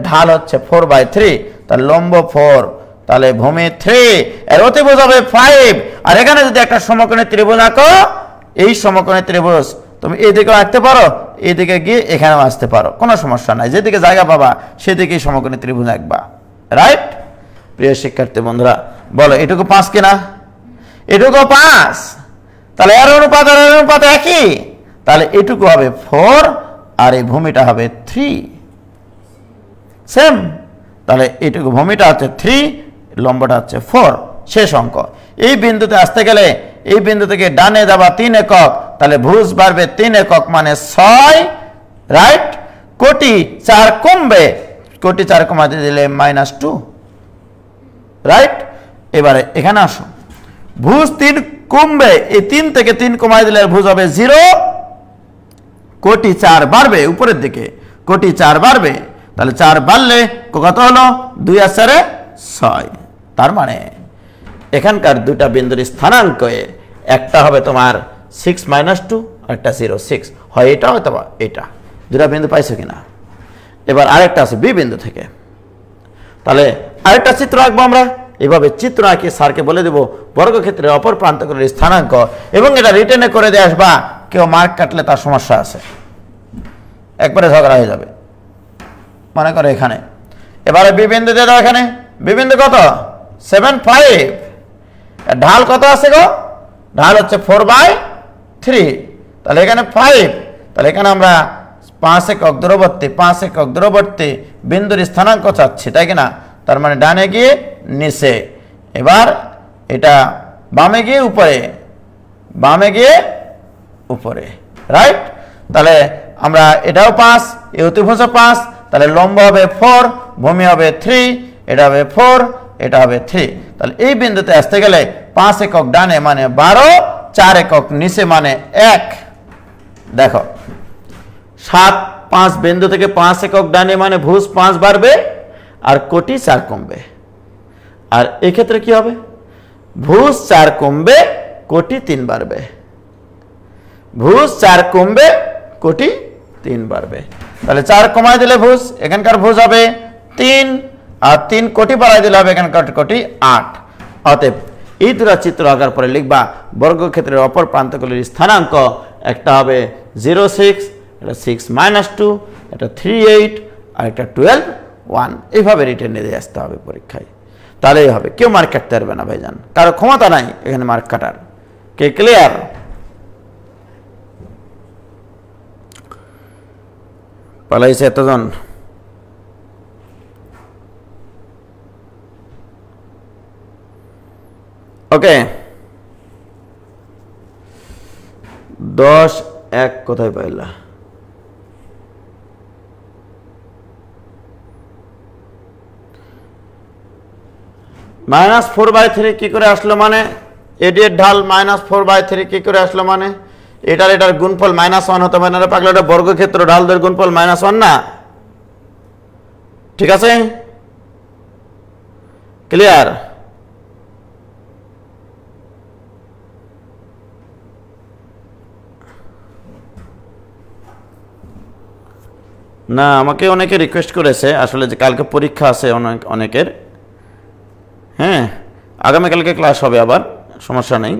ঢাল হচ্ছে 4/3, তার লম্ব 4, তাহলে ভূমি 3, এর অতিভুজ হবে 5। আর এখানে যদি একটা সমকোণী ত্রিভুজ আঁকো, এই সমকোণী ত্রিভুজ তুমি এদিকে আঁকতে পারো, এদিকে গিয়ে এখানেও আসতে পারো, কোনো সমস্যা নাই। যেদিকে জায়গা পাবা সেদিকেই সমকোণী ত্রিভুজ আঁকবা, রাইট? প্রিয় শিক্ষার্থী বন্ধুরা, বলো এটুকু 5 কিনা? এটুকু 5, তাহলে এর অনুপাত একই, তাহলে এটুকু হবে 4 আর এই ভূমিটা হবে 3, সেম। তাহলে এটুকু ভূমিটা হচ্ছে 3, লম্বটা হচ্ছে 4, শেষ অঙ্ক। এই বিন্দুতে আসতে গেলে এই বিন্দু থেকে ডানে যাবা 3 একক, তাহলে ভুজ বাড়বে 3 একক মানে 6, রাইট? কোটি 4 কমবে, কোটি 4 কমাতে দিলে -2, রাইট? এবারে এখানে আসো, ভুজ 3 কমবে, এই 3 থেকে 3 কমাই দিলে ভুজ হবে 0, কোটি 4 বাড়বে উপরের দিকে, কোটি 4 বাড়বে, তাহলে 4 বাড়লে কত হলো? 2 আর 4 6। তার মানে এখানকার 2টা বিন্দুর স্থানাঙ্ক একটা হবে তোমার 6 - 2 আর একটা 0, 6 হয়, এটা হয়তো বা এটা। 2টা বিন্দু পাইছো কিনা? এবার আরেকটা আছে বি বিন্দু থেকে, তাহলে আরেকটা চিত্র আঁকবো আমরা। এভাবে চিত্র আঁকি স্যারকে বলে দেবো বর্গক্ষেত্রের অপর প্রান্তগুলোর স্থানাঙ্ক, এবং এটা রিটেনে করে দিয়ে আসবা। কেউ মার্ক কাটলে তার সমস্যা আছে, একবারে ঝগড়া হয়ে যাবে। মনে করো এখানে, এবারে বি বিন্দু দিয়ে দাও। এখানে বি বিন্দু কত? 7, 5। ঢাল কত আছে গো? ঢাল হচ্ছে 4/3, তাহলে এখানে 5, তাহলে এখানে আমরা 5 একক দূরবর্তী বিন্দুর স্থানাঙ্ক চাচ্ছি, তাই কিনা? তার মানে ডানে গিয়ে নিচে, এবার এটা বামে গিয়ে উপরে, রাইট? তাহলে আমরা এটাও 5, এই অতিভুজ 5, তাহলে লম্ব হবে 4, ভূমি হবে 3, এটা হবে 4, এটা হবে 3। তাহলে এই বিন্দুতে আসতে গেলে 5 একক ডানে মানে 12, 4 একক নিচে মানে 1। দেখো 7, 5 বিন্দু থেকে 5 একক ডানে মানে ভুজ 5 বাড়বে আর কোটি 4 কমবে। আর এই ক্ষেত্রে কি হবে, ভুজ 4 কমবে, কোটি 3 বাড়বে। ভুজ 4 কমবে, কোটি 3 বাড়বে। তাহলে 4 কমাই দিলে ভুজ, এখানকার ভুজ হবে 3, আর 3 কোটি বাড়াই দিলে হবে এখানকার কোটি 8। অতএব এই দুটো চিত্র আঁকার পরে লিখবা বর্গক্ষেত্রের অপর প্রান্তগুলির স্থানাঙ্ক, একটা হবে 0,6, এটা 6 - 2, এটা 3,8, আর একটা 12,1। এইভাবে রিটেন দিয়ে আসতে হবে পরীক্ষায়, তাহলেই হবে। কেউ মার্ক কাটতে পারবে না ভাইজান, কারো ক্ষমতা নাই এখানে মার্ক কাটার। কে ক্লিয়ার? পালাইছে এতজন। ওকে, 10,1 কোথায় পাইলা? -4/3 কি করে আসলো, মানে এডি এর ঢাল -4/3 কি করে আসলো, মানে এটার গুণফল -1 হতে পারে না পাগলা, এটা বর্গক্ষেত্র, ঢালদের গুণফল -1 না। ঠিক আছে, ক্লিয়ার? না, আমাকে অনেকে রিকোয়েস্ট করেছে আসলে যে কালকে পরীক্ষা আছে অনেকের। হ্যাঁ, আগামীকালকে ক্লাস হবে আবার, সমস্যা নেই।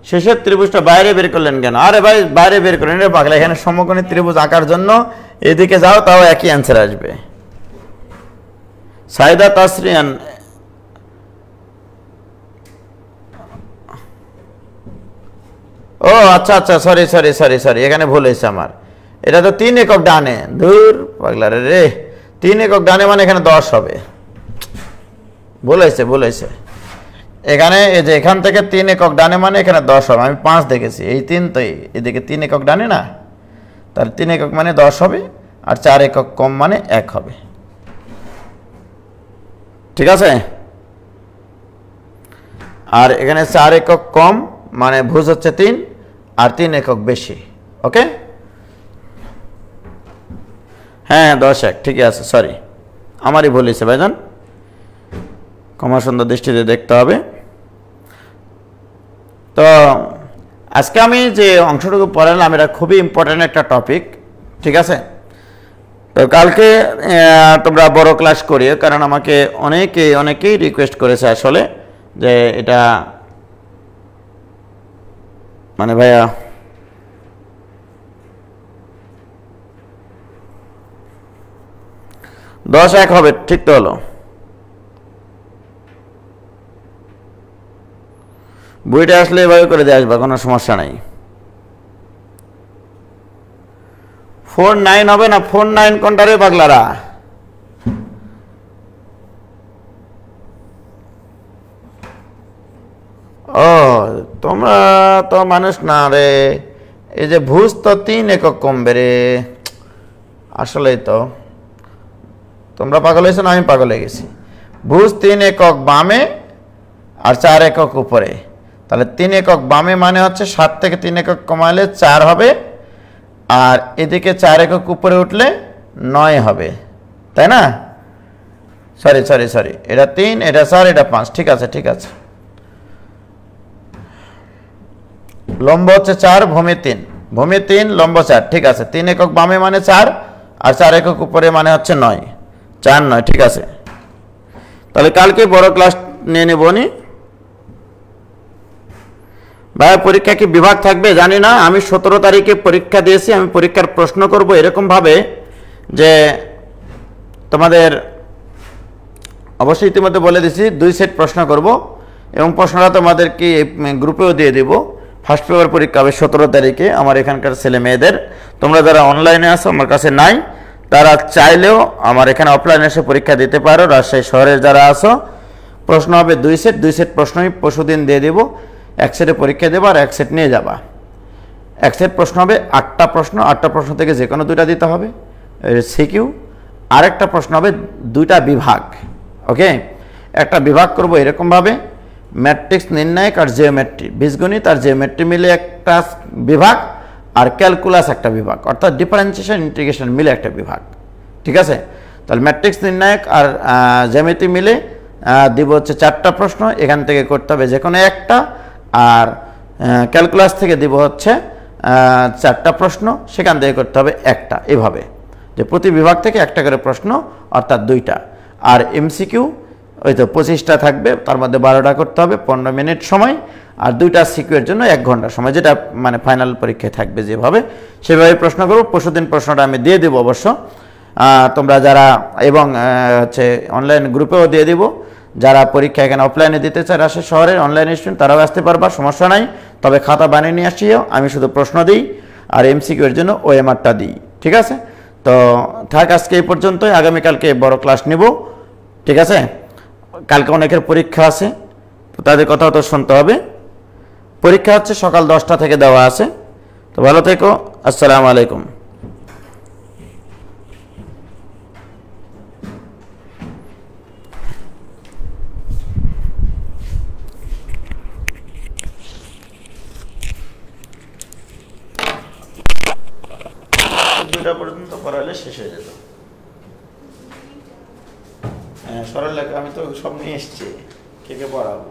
শেষের ত্রিভুজটা বাইরে বের করলেন কেন? আরে ভাই বাইরে বের করেন রে পাগলা, এখানে সমকোণী ত্রিভুজ আঁকার জন্য এদিকে যাও, তাও একই অ্যান্সার আসবে। সাইদা তাসরিয়ান, ও আচ্ছা আচ্ছা, সরি, এখানে ভুল হয়েছে আমার। এটা তো 3 একক ডানে, ধুর পাগলা রে, 3 একক ডানে মানে এখানে 10 হবে। ভুল হয়েছে। এখানে এই যে এখান থেকে 3 একক ডানে মানে এখানে 10 হবে, আমি 5 দেখেছি, এই 3 তো এদিকে 3 একক ডানে না, তার 3 একক মানে 10 হবে, আর 4 একক কম মানে 1 হবে। ঠিক আছে, আর এখানে 4 একক কম মানে ভুজ হচ্ছে 3, আর 3 একক বেশি। ওকে, হ্যাঁ 10,1 ঠিকই আছে, সরি আমারই ভুল হয়েছে ভাইজান, ক্ষমা সুন্দর দৃষ্টিতে দেখতে হবে। তো আজকে আমি যে অংশটুকু পড়ালাম এটা খুবই ইম্পর্টেন্ট একটা টপিক। ঠিক আছে, তো কালকে তোমরা বড় ক্লাস করিও, কারণ আমাকে অনেকেই রিকোয়েস্ট করেছে আসলে যে এটা মানে ভাইয়া দশ 1 হবে, ঠিক তো হলো। বইটা আসলে এভাবে করে দিয়ে আসবা, কোনো সমস্যা নাই। 4,9 হবে না, 4,9 কোনটা রে পাগলারা? ও তোমরা তো মানুষ না রে, এই যে ভুজ তো 3 একক কমবে রে, আসলেই তো তোমরা পাগল হয়েছো না আমি পাগল হয়ে গেছি। ভুজ 3 একক বামে আর 4 একক উপরে, তাহলে 3 একক বামে মানে হচ্ছে 7 থেকে 3 একক কমাইলে 4 হবে, আর এদিকে 4 একক উপরে উঠলে 9 হবে, তাই না? সরি, এটা 3, এটা 4, এটা 5। ঠিক আছে, লম্ব হচ্ছে 4, ভূমি 3, লম্ব 4। ঠিক আছে, 3 একক বামে মানে 4, আর 4 একক উপরে মানে হচ্ছে 9, 4, 9। ঠিক আছে, তাহলে কালকে বড় ক্লাস নিয়ে নেব নি ভাই। পরীক্ষা কি বিভাগ থাকবে জানি না, আমি 17 তারিখে পরীক্ষা দিয়েছি। আমি পরীক্ষার প্রশ্ন করব এরকম ভাবে যে তোমাদের অবশ্যই ইতিমধ্যে বলে দিছি 2 সেট প্রশ্ন করব, এবং প্রশ্নটা তোমাদেরকে গ্রুপেও দিয়ে দিব। ফার্স্ট পেপার পরীক্ষা হবে 17 তারিখে আমার এখানকার ছেলে মেয়েদের। তোমরা যারা অনলাইনে আসো, আমার কাছে নাই, তারা চাইলেও আমার এখানে অফলাইনে এসে পরীক্ষা দিতে পারো। রাজশাহী শহরের যারা আসো, প্রশ্ন হবে 2 সেট প্রশ্ন আমি পরশুদিন দিয়ে দেব। 1 সেটে পরীক্ষা দেবো আর 1 সেট নিয়ে যাবা। 1 সেট প্রশ্ন হবে 8টা প্রশ্ন, 8টা প্রশ্ন থেকে যে কোনো 2টা দিতে হবে সিকিউ। আরেকটা প্রশ্ন হবে 2টা বিভাগ। ওকে, একটা বিভাগ করব এরকমভাবে, ম্যাট্রিক্স নির্ণায়ক আর জিওমেট্রি, বীজগণিত আর জিওমেট্রি মিলে একটা বিভাগ, আর ক্যালকুলাস একটা বিভাগ, অর্থাৎ ডিফারেন্সিয়েশন ইন্টিগ্রেশন মিলে একটা বিভাগ। ঠিক আছে, তাহলে ম্যাট্রিক্স নির্ণায়ক আর জ্যামিতি মিলে দিব হচ্ছে 4টা প্রশ্ন, এখান থেকে করতে হবে যে কোনো একটা, আর ক্যালকুলাস থেকে দিব হচ্ছে 4টা প্রশ্ন, সেখান থেকে করতে হবে একটা। এভাবে যে প্রতি বিভাগ থেকে একটা করে প্রশ্ন, অর্থাৎ 2টা। আর এমসিকিউ ওই তো 25টা থাকবে, তার মধ্যে 12টা করতে হবে, 15 মিনিট সময়, আর 2টা সিকিউর জন্য 1 ঘন্টা সময়, যেটা মানে ফাইনাল পরীক্ষায় থাকবে যেভাবে, সেভাবে প্রশ্ন করব। পরশুদিন প্রশ্নটা আমি দিয়ে দেবো অবশ্য, তোমরা যারা, এবং হচ্ছে অনলাইন গ্রুপেও দিয়ে দিব, যারা পরীক্ষা এখানে অফলাইনে দিতে চায় রাজশাহী শহরের অনলাইন স্টুডেন্ট, তারাও আসতে পারবা, সমস্যা নাই। তবে খাতা বানিয়ে নিয়ে আসিও, আমি শুধু প্রশ্ন দিই আর এমসিকিউ এর জন্য ওএমআরটা দিই। ঠিক আছে, তো থাক আজকে এই পর্যন্তই, আগামীকালকে বড় ক্লাস নিব। ঠিক আছে, কালকে অনেকের পরীক্ষা আছে, তাদের কথাও তো শুনতে হবে। পরীক্ষা হচ্ছে সকাল 10টা থেকে দেওয়া আছে। তো ভালো থেকো, আসসালামু আলাইকুম। দুটা পর্যন্ত পড়ালে শেষ হয়ে যেত। হ্যাঁ, সরল লেখা আমি তো সব নিয়ে এসছি, কে কে পড়াবো।